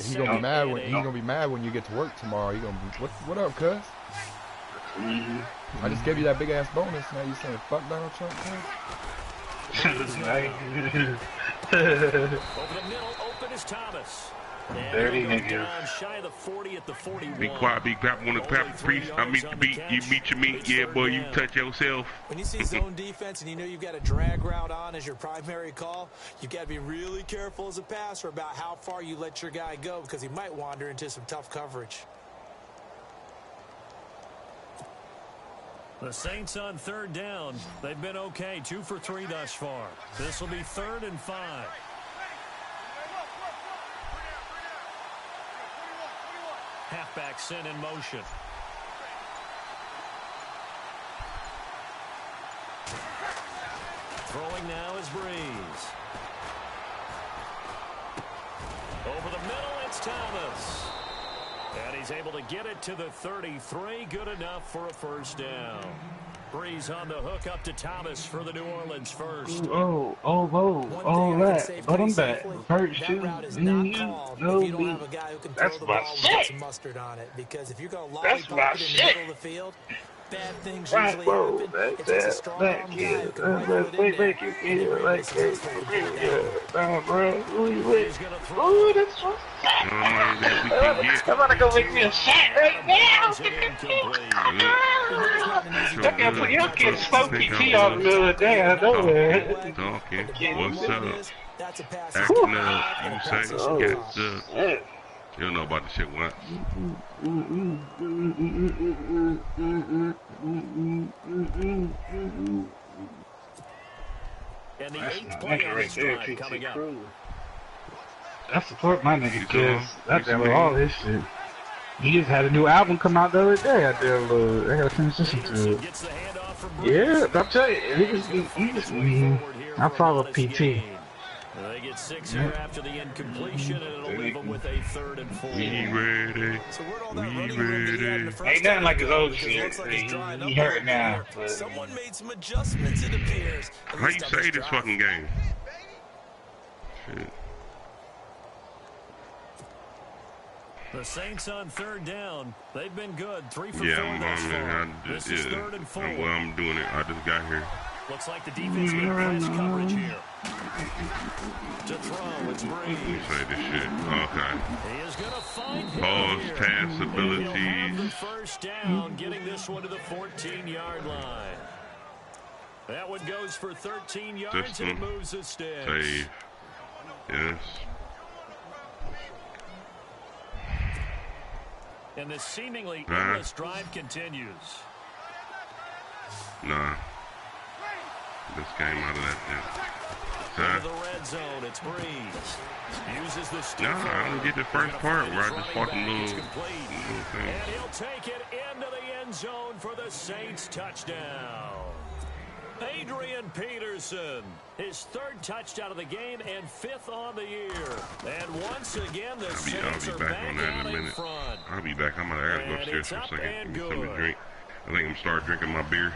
he's gonna be mad when you get to work tomorrow. You're gonna be what up, cuz? I just gave you that big ass bonus. Now you saying fuck Donald Trump, cuz? Over the middle, open is Thomas. Dirty niggas. Be quiet, be crap on the crap priest. I meet the beat, you meet your meat, yeah, boy, you touch yourself. When you see zone defense and you know you've got a drag route on as your primary call, you've got to be really careful as a passer about how far you let your guy go because he might wander into some tough coverage. The Saints on third down. They've been okay, 2 for 3 thus far. This will be 3rd and 5. Halfback sent in motion. Throwing now is Breeze. Over the middle, it's Thomas. And he's able to get it to the 33. Good enough for a first down. Breeze on the hook up to Thomas for the New Orleans first. Oh, that. But I'm back. Hurt shoes. That's my shit. Mustard on it because if you're going to lollipop it in the middle of the field, bad things usually happen. It takes a strong arm guy who can rifle it in Oh, that's what. I'm gonna go make me a shot right now. Y'all get smoky tea on the middle of the day. I know that. Talking. What's up? Acting up. You say, gets up. You don't know about the shit once. And the 8th play on this drive coming up. I support my nigga because I download all this shit. He just had a new album come out the other day. I gotta finish listening to it. Yeah, I'm telling you, I follow PT. They get 6 here after the incompletion, and it'll leave them with a 3rd and 4. We ready. Ain't nothing like his old shit. He hurt now. Someone made some adjustments, it appears. How you say this fucking game? Shit. The Saints on third down. They've been good. 3 for 4 thus far. This is 3rd and 4. Well, I'm doing it. I just got here. Looks like the defense getting press coverage here. To throw, it's Breeze. Let me say this shit. Okay. He is going to find him. Pause, pass abilities. The first down, getting this one to the 14-yard line. That one goes for 13 yards and it moves the sticks. Save. Yes. And the seemingly endless drive continues. Nah. This came out of that thing. Into the red zone, it's Breeze. Uses the stick. Nah, I didn't get the first part where I just fucking little and he'll take it into the end zone for the Saints touchdown. Adrian Peterson, his 3rd touchdown of the game and 5th on the year. And once again, the Saints are back on that in a minute. Front. I'll be back. I gotta go upstairs for a second. Give me something to drink. I think I'm gonna start drinking my beer.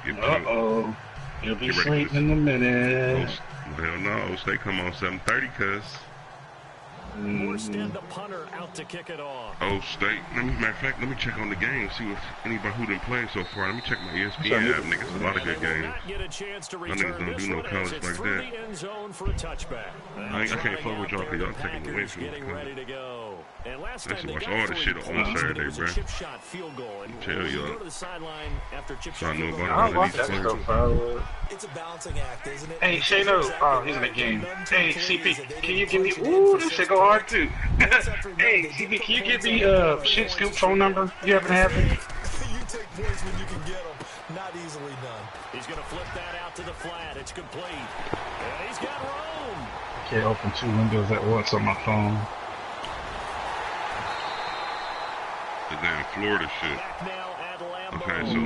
Uh-oh. You'll be sleeping in a minute. Hell no. Stay come on 7:30, cuz. Morstead, the punter, out to kick it off. Oh, State. Matter of fact, let me check on the game, see if anybody who didn't play so far. Let me check my ESPN app, niggas. A lot of good games. My niggas don't do no college like that. I can't fuck with y'all because y'all taking the win from me. I should watch all this shit on Saturday, bro. Tell y'all. So I know about all these players. It's a balancing act, isn't it? Hey, Shano. Oh, he's in the game. Hey, CP, can you give me... Ooh, this shit go hard, too. Hey, CP, can you give me Shit Scoop phone number? You happen to have it? You take points when you can get them. Not easily done. He's going to flip that out to the flat. It's complete. And he's got room. Can't open 2 windows at once on my phone. The damn Florida shit. Okay, so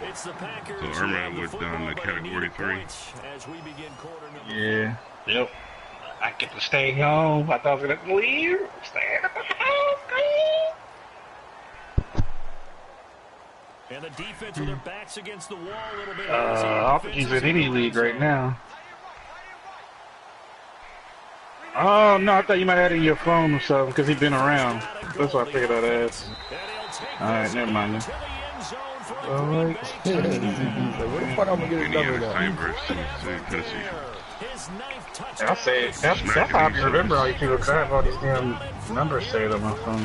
it's the Packers. So Irma went down to category 3. As we begin quarter number yeah. Yep. I get to stay home. I thought I was gonna leave. Staying at the house. And the defense with their backs against the wall a little bit. I don't think he's in any league right now. Oh no, I thought you might have it in your phone or something because he's been around. That's why I figured I'd ask. Alright, never mind. Alright. Where the fuck I'm gonna get his number now? His 9th touchdown. I'll say that's how I remember all you people crap all these damn numbers saved on my phone.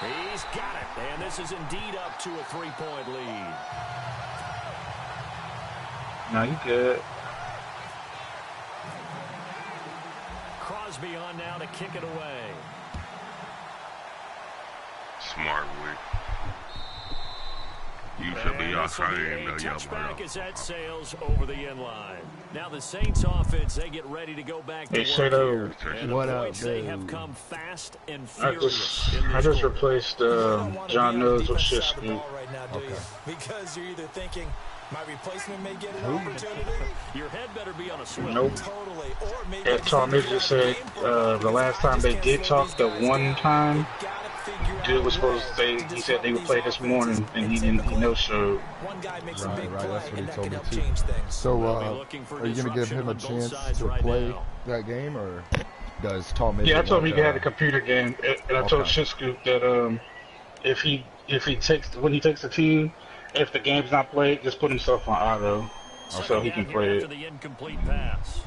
He's got it, and this is indeed up to a 3-point lead. No, you good. Crosby on now to kick it away. Smart way. Usually y'all try and touchback as that sails over the end line. Now the Saints offense, they get ready to go back to work here. And what the up, points they have come fast and furious. I just replaced John Knows with shit scoop. Okay. Because you're either thinking my replacement may get an opportunity. Your head better be on a swivel. Nope. Totally. Or maybe And Tom just said the last time they did talk, the one time, dude was supposed to say, he said they would play this morning, and he didn't, he no-showed. Right, that's what he told me too. So, are you going to give him a chance to play that game, or does Tom? Yeah, I told him he had a computer game, and I told Shit Scoop that if he takes when he takes the team, if the game's not played, just put himself on auto, so he can play it. The incomplete pass.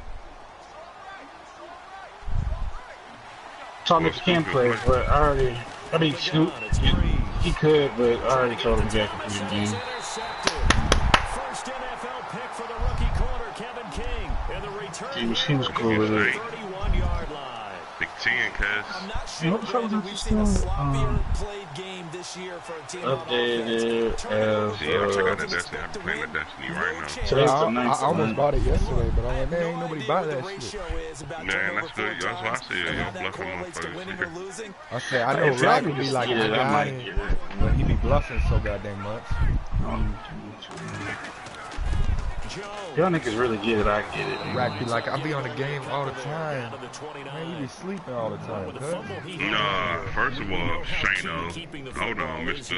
Tom, if you can play, but I mean, Scoop, he could, but I already told him he had a computer game. First NFL pick for the rookie corner, Kevin King. And the return He was cool with it. 31-yard line. Big 10, cuz. I'm not sure whether we've seen a sloppier played game this year for a team Updated as yeah, check out that Destiny. I'm playing the Destiny right now. Today's the I 9th. almost bought it yesterday, but I'm like, man, ain't nobody buy that shit. Man, that's good. That's what I said. Y'all bluffing motherfuckers. I said, I know Rock would be like, Yeah, I I might get it. but he be bluffing so goddamn much. Y'all niggas really get it, I get it. Rack be like, I be on the game all the time. Man, you be sleeping all the time, cuz. Nah, first of all, Shano. Hold on, Mr.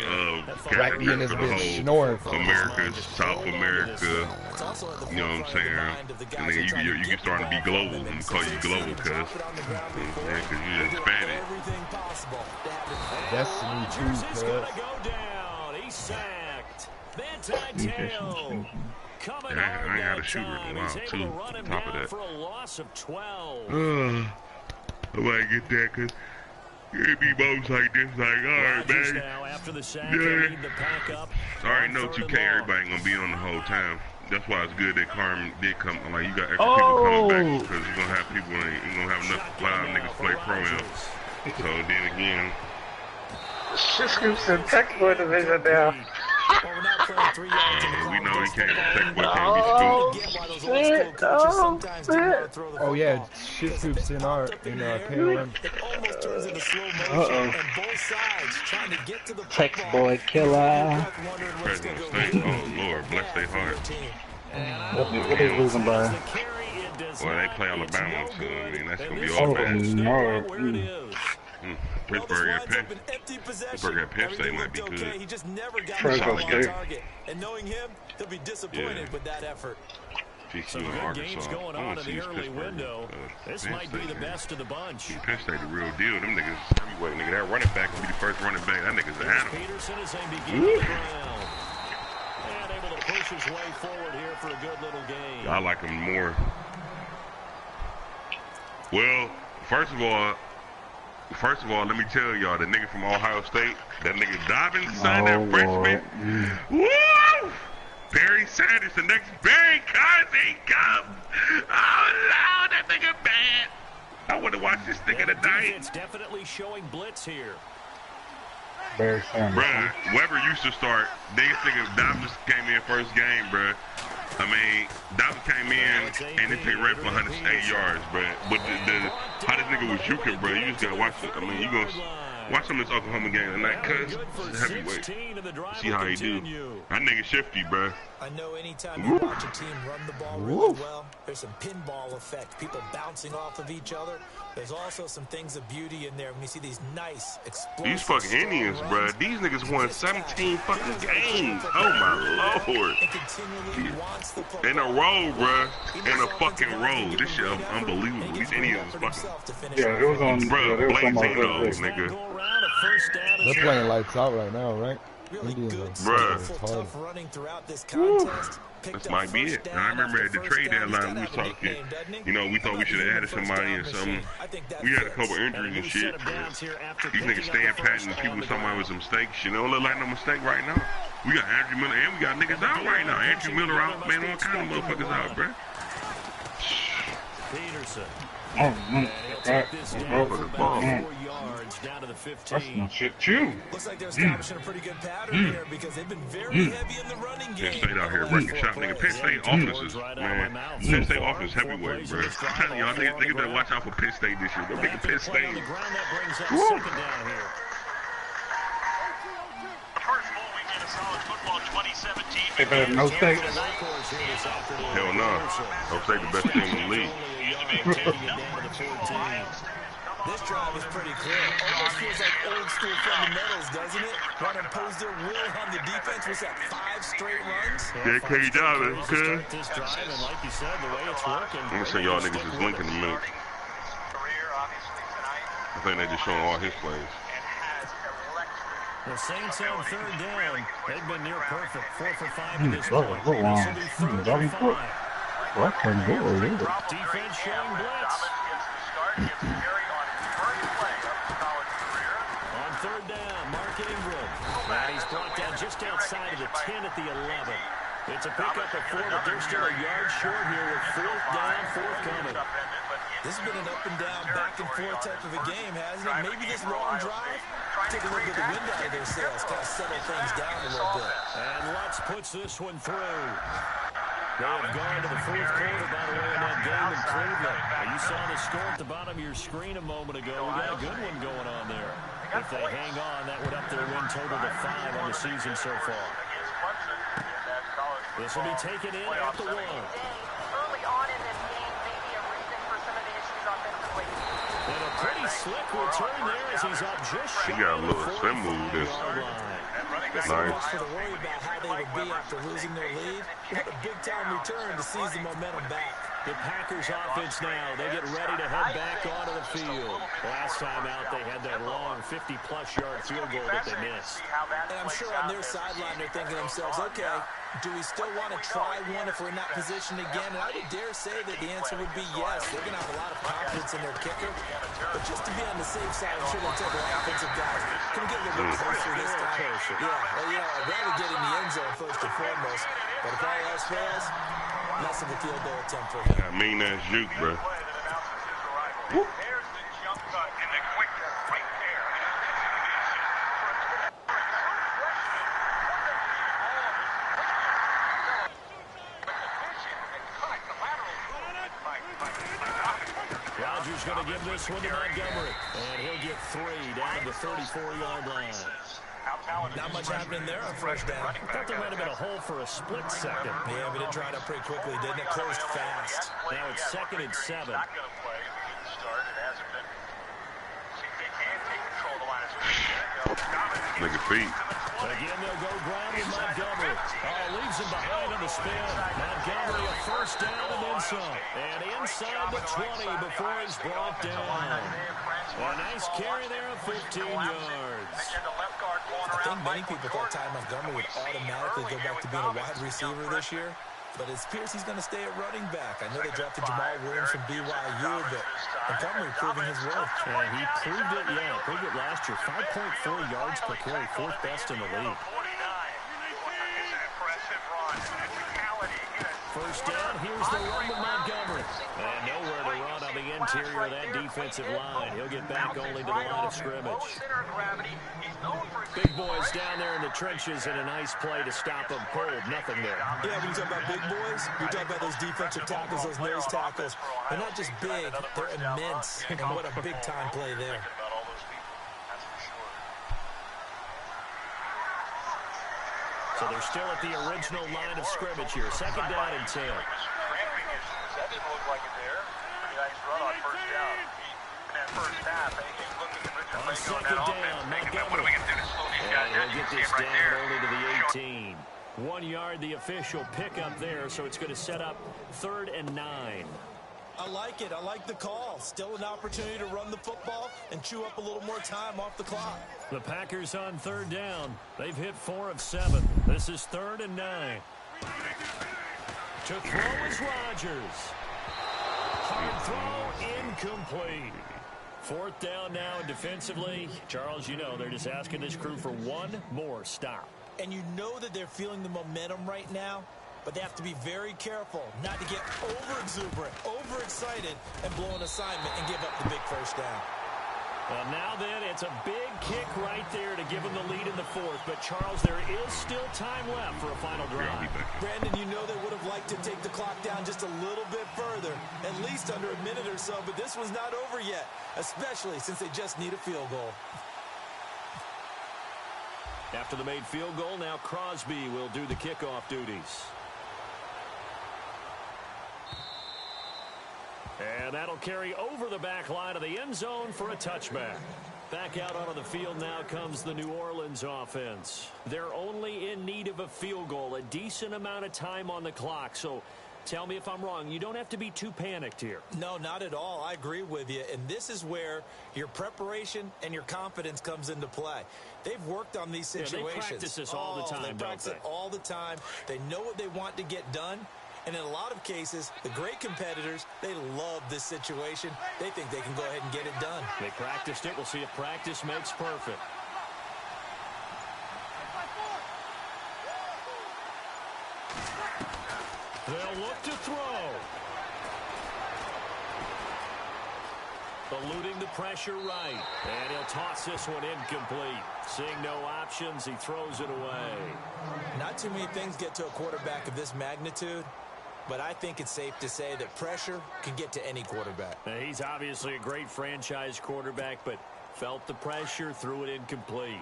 Rack be in this for the bitch whole snoring. America, South America. You know what I'm saying? And then you can start to be global. I'm gonna call you global, cuz. Yeah, cuz you expanded. Destiny 2, cuz. He's sacked. Van Tail. I ain't had a shooter in a while, too, on top of that. For a loss of 12. I might get that, because it be moves like this, like, alright, man. Now, after the sack, Yeah. the pack up. I already know 2K, everybody ain't gonna be on the whole time. That's why it's good that Carmen did come, like, you got extra people coming back, because you're gonna have people, you're gonna have enough live niggas play pro-am. So then again, Shit Scoop's in Technical Division now. we know he can't, Techboy can't be scooped. Oh yeah, shit scoops in our KLM. Text boy killer. Fresno State, oh Lord, bless their heart. What they losing by? Well, they play Alabama, so I mean, that's gonna be all bad. No. Pittsburgh at Penn State might be good. Fresno State. And knowing him, he'll be disappointed with that effort. Some good games going on in the early window. This might be the best of the bunch. Penn State the real deal. Them niggas heavyweight, nigga. That running back will be the first running back. That nigga's an animal. Peterson is beginning the ground. And able to push his way forward here for a good little game. I like him more. Well, first of all, let me tell y'all, the nigga from Ohio State, that nigga Dobbins, son, that freshman. Woo! Barry Sanders, the next Barry Cousins comes. Oh, no, that nigga bad. I want to watch this nigga tonight. It's definitely showing blitz here. Barry Sanders. Bruh, Weber used to start. Niggas nigga Dobbins came in first game, bruh. I mean, Dobbins came in and they take right for 180 yards, bruh. But how this nigga was juking, bruh, you just gotta watch it. I mean, you gonna watch some of this Oklahoma game tonight, cuz this is heavyweight. See how he do. That nigga shifty, bruh. I know anytime you watch a team run the ball really well, there's some pinball effect, people bouncing off of each other. There's also some things of beauty in there when you see these nice, explosive... These fucking Indians, bruh. These niggas won 17 fucking games. Oh, my Lord. In a row, bruh. In a fucking row. This shit unbelievable. These Indians is fucking... Yeah, it was on... Bruh, Yeah, blazing those, nigga. They're playing lights out right now, right? Really good, bruh. tough running throughout this contest. This might be it. And I remember at the trade deadline we was talking, you know, we thought we should have added somebody and something. We had a couple injuries and shit. These niggas staying pat and people talking about it was a mistake. Shit, don't look like no mistake right now. We got Andrew Miller and we got niggas out right now. Andrew Miller out, man, all kind of motherfuckers out, bro. Peterson. Oh, that's no shit too. Looks like they're establishing a pretty good pattern here because they've been very heavy in the running game. Penn State out here wrecking shop, nigga. Penn State offenses, man. Penn State offense heavyweight, bro. I'm telling y'all, niggas better watch out for Penn State this year. Go nigga Penn State. Woo! They better have no stakes. Hell no. Don't say the best team in the league. This drive is pretty clear. Almost feels like old school fundamentals, doesn't it? Want to impose their will on the defense. Was that 5 straight runs? Yeah, K. Dobbins, okay. Like you said, the way it's working. I'm gonna say y'all niggas is Lincoln in a minute. I think they just showing all his plays. The Saints on third down. They've been near perfect. 4 for 5 in this one. This will be 3rd and 5. Defense showing blitz. On third down, Mark Ingram. And he's brought down just outside of the 10 at the 11. It's a pickup of 4, but they're still a yard short here with 4th down, 4th coming. This has been an up and down, back and forth type of a game, hasn't it? Maybe this long drive, take a look at the wind out of their sails, kind of settle things down a little bit. And Lutz puts this one through. They have gone to the 4th quarter, by the way, in that game in Cleveland. And you saw the score at the bottom of your screen a moment ago. We got a good one going on there. If they hang on, that would up their win total to 5 on the season so far. This will be taken in at the 1. Early on in this game, maybe a reason for some of the issues offensively. And a pretty slick return there as he's up just He shy got a of the little spin move this. 45-yard line. It's Nice. much for the worry about how they would be after losing their lead. What a big-time return to seize the momentum back. The Packers offense now, they get ready to head back onto the field. Last time out, they had that long 50-plus yard field goal that they missed. And I'm sure on their sideline they're thinking to themselves, okay, do we still want to try one if we're in that position again? And I would dare say that the answer would be yes. They're going to have a lot of confidence in their kicker. But just to be on the safe side, I'm sure they'll tell their offensive guys, can we get a little bit closer this time? Yeah, well, you know, I'd rather get in the end zone first and foremost. But if all else fails, less of a field goal attempt for him. I mean, that's juke, bro. Woo. Rodgers going to give this one to Montgomery. And he'll get 3 down to the 34-yard line. Not much happening there on first down. I thought there might have been a hole for a split second. Yeah, but it dried up pretty quickly, didn't it? Closed fast. Now it's 2nd and 7. Nigga feet. Again, they'll go ground with Montgomery. Leaves him behind on the spin. Montgomery a 1st down and then some. And inside the 20 before he's brought down. A nice carry there of 15 yards. I think many people thought Ty Montgomery would automatically go back to being a wide receiver this year. But it appears he's going to stay at running back. I know they drafted Jamal Williams from BYU, but Montgomery proving his worth. And he proved it, proved it last year. 5.4 yards per carry, 4th best in the league. First down, here's the run with Montgomery. And nowhere to run on the interior of that defensive line. He'll get back only to the line of scrimmage. Big boys down there in the trenches and a nice play to stop them cold. Nothing there. Yeah, when you talk about big boys, you talk about those defensive tackles, those nose tackles. They're not just big, they're immense. And what a big-time play there. So they're still at the original line of scrimmage here. 2nd down and 10. That didn't look like it there. Pretty nice run on first down. In that first half, he's looking at on 2nd down, Montgomery. What are we going to do to slow these guys down? He'll get this down only to the 18. 1 yard, the official pickup there, so it's going to set up 3rd and 9. I like it. I like the call. Still an opportunity to run the football and chew up a little more time off the clock. The Packers on 3rd down. They've hit 4 of 7. This is 3rd and 9. To throw is Rodgers. Hard throw, incomplete. Fourth down now, and defensively, Charles, you know, they're just asking this crew for one more stop. And you know that they're feeling the momentum right now, but they have to be very careful not to get over-exuberant, overexcited, and blow an assignment and give up the big first down. Well, now then, it's a big kick right there to give them the lead in the fourth. But, Charles, there is still time left for a final drive. Brandon, you know they would have liked to take the clock down just a little bit further, at least under a minute or so, but this one's not over yet, especially since they just need a field goal. After the made field goal, now Crosby will do the kickoff duties. And that'll carry over the back line of the end zone for a touchback. Back out onto the field now comes the New Orleans offense. They're only in need of a field goal, a decent amount of time on the clock. So tell me if I'm wrong. You don't have to be too panicked here. No, not at all. I agree with you. And this is where your preparation and your confidence comes into play. They've worked on these situations. Yeah, they practice this all the time, They practice it all the time. They know what they want to get done. And in a lot of cases, the great competitors, they love this situation. They think they can go ahead and get it done. They practiced it. We'll see if practice makes perfect. They'll look to throw. Eluding the pressure right. And he'll toss this one incomplete. Seeing no options, he throws it away. Not too many things get to a quarterback of this magnitude, but I think it's safe to say that pressure can get to any quarterback. Now, he's obviously a great franchise quarterback, but felt the pressure, threw it incomplete.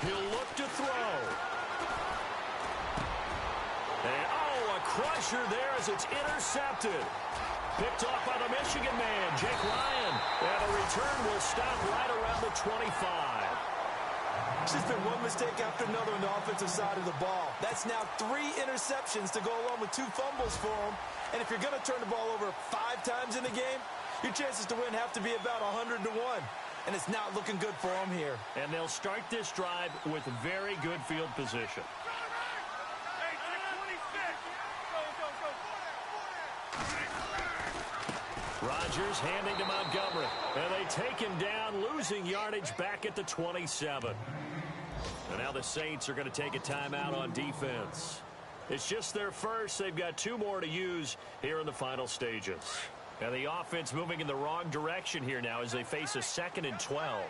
He'll look to throw. And, oh, a crusher there as it's intercepted. Picked off by the Michigan man, Jake Ryan. And the return will stop right around the 25. It's just been one mistake after another on the offensive side of the ball. That's now 3 interceptions to go along with 2 fumbles for him. And if you're going to turn the ball over 5 times in the game, your chances to win have to be about 100 to 1. And it's not looking good for them here. And they'll start this drive with very good field position. Rodgers handing to Montgomery. And they take him down, losing yardage back at the 27. And now the Saints are going to take a timeout on defense. It's just their first. They've got 2 more to use here in the final stages. And the offense moving in the wrong direction here now as they face a 2nd and 12.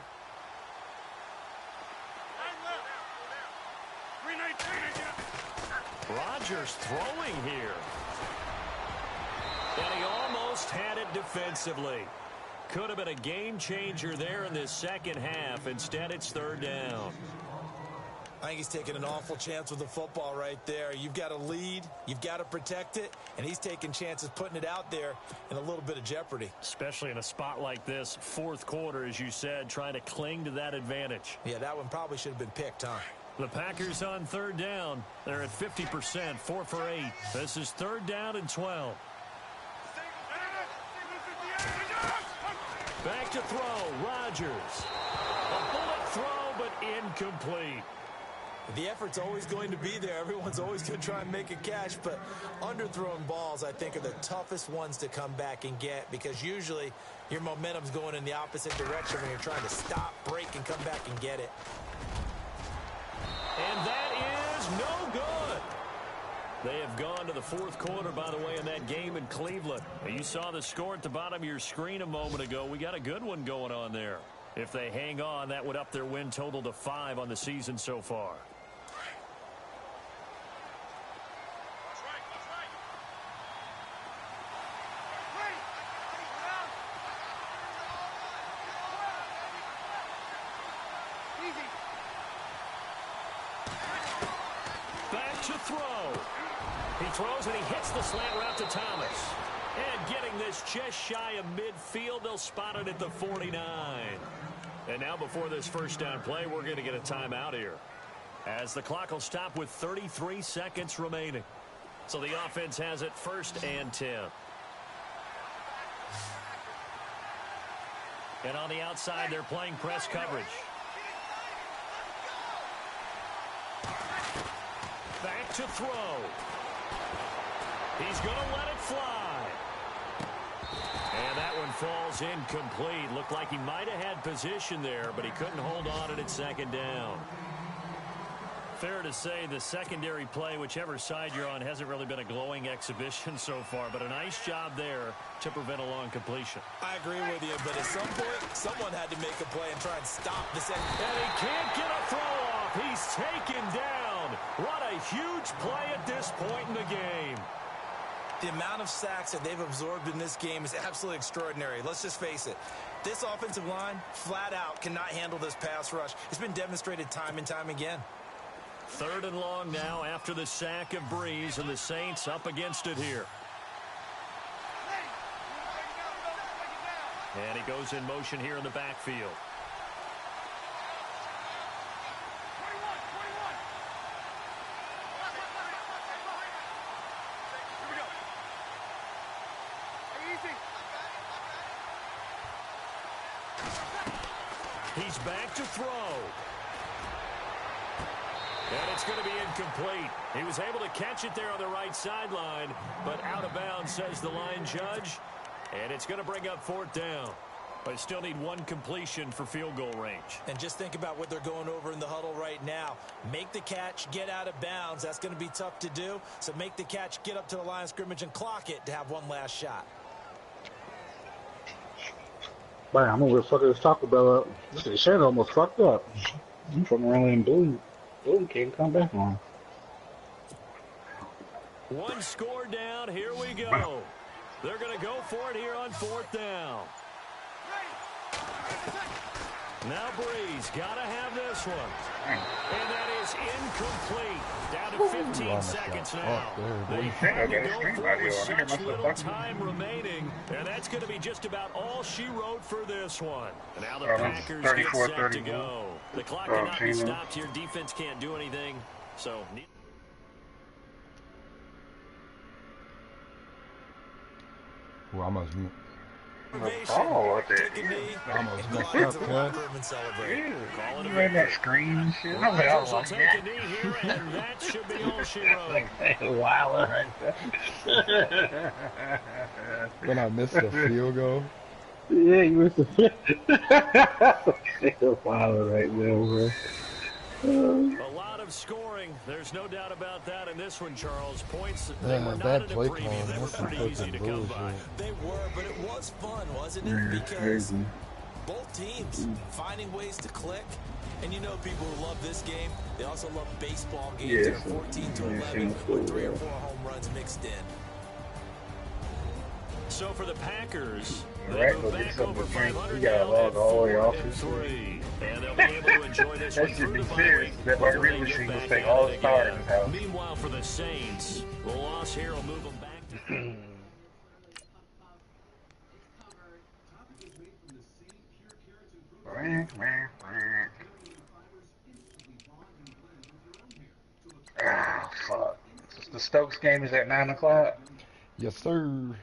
Rodgers throwing here. And he almost had it defensively. Could have been a game changer there in this second half. Instead, it's 3rd down. I think he's taking an awful chance with the football right there. You've got to lead, you've got to protect it, and he's taking chances putting it out there in a little bit of jeopardy. Especially in a spot like this, 4th quarter, as you said, trying to cling to that advantage. Yeah, that one probably should have been picked, huh? The Packers on 3rd down. They're at 50%, 4 for 8. This is 3rd down and 12. Back to throw, Rodgers. A bullet throw, but incomplete. The effort's always going to be there. Everyone's always going to try and make a catch, but underthrown balls, I think, are the toughest ones to come back and get because usually your momentum's going in the opposite direction when you're trying to stop, break, and come back and get it. And that is no good. They have gone to the 4th quarter, by the way, in that game in Cleveland. You saw the score at the bottom of your screen a moment ago. We got a good one going on there. If they hang on, that would up their win total to 5 on the season so far. Back to throw. He throws and he hits the slant route to Thomas. And getting this just shy of midfield, they'll spot it at the 49. And now before this first down play, we're going to get a timeout here, as the clock will stop with 33 seconds remaining. So the offense has it 1st and 10. And on the outside, they're playing press coverage. Back to throw. He's going to let it fly. And that one falls incomplete. Looked like he might have had position there, but he couldn't hold on at 2nd down. Fair to say the secondary play, whichever side you're on, hasn't really been a glowing exhibition so far, but a nice job there to prevent a long completion. I agree with you, but at some point, someone had to make a play and try and stop this end. And he can't get a throw off. He's taken down. What a huge play at this point in the game. The amount of sacks that they've absorbed in this game is absolutely extraordinary. Let's just face it. This offensive line, flat out, cannot handle this pass rush. It's been demonstrated time and time again. 3rd and long now after the sack of Breeze, and the Saints up against it here. And he goes in motion here in the backfield. He's back to throw. And it's going to be incomplete. He was able to catch it there on the right sideline, but out of bounds, says the line judge. And it's going to bring up 4th down. But still need 1 completion for field goal range. And just think about what they're going over in the huddle right now. Make the catch, get out of bounds. That's going to be tough to do. So make the catch, get up to the line of scrimmage, and clock it to have one last shot. Man, I'm over fucking this Taco Bell up. This shit almost fucked up. I'm fucking around in blue. Blue can't come back on. 1 score down. Here we go. They're going to go for it here on 4th down. Now Breeze got to have this one. And that is incomplete. Down to 15 seconds now. They had to go for it with such little time remaining. And that's going to be just about all she wrote for this one. And now the Packers get set to go. The clock cannot be stopped here. Defense can't do anything. So... Well, almost messed up, You read that screen and shit? I was like, take a knee here, and that should be all she wrote. Wow. When I missed the field goal. Yeah, you missed the field goal. Wow, right there, bro. A lot of scoring. There's no doubt about that in this one, Charles. Points, they were not bad in the play preview. call. They were That's some pretty easy to fucking come by. bullshit. They were, but it was fun, wasn't it? Because both teams finding ways to click. And you know people who love this game, they also love baseball games. They're 14-11 with 3 or 4 home runs mixed in. So for the Packers, Right, go get something to drink. We got a log all the way off this week. And they'll be able to enjoy this one That should through be the bye serious. week That before margarita they get machine will back take at all it the stars again. in the house. Meanwhile, for the Saints, the loss here will move them back to... Ah, fuck. The Stokes game is at 9 o'clock? Yes, sir.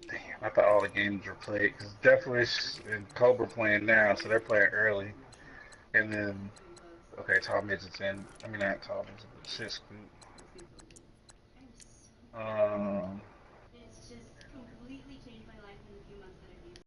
Damn, I thought all the games were played. Because Deathwish and Cobra playing now, so they're playing early. And then, okay, Tom Midget's in. I mean, not Tom Midget, but Sis Group.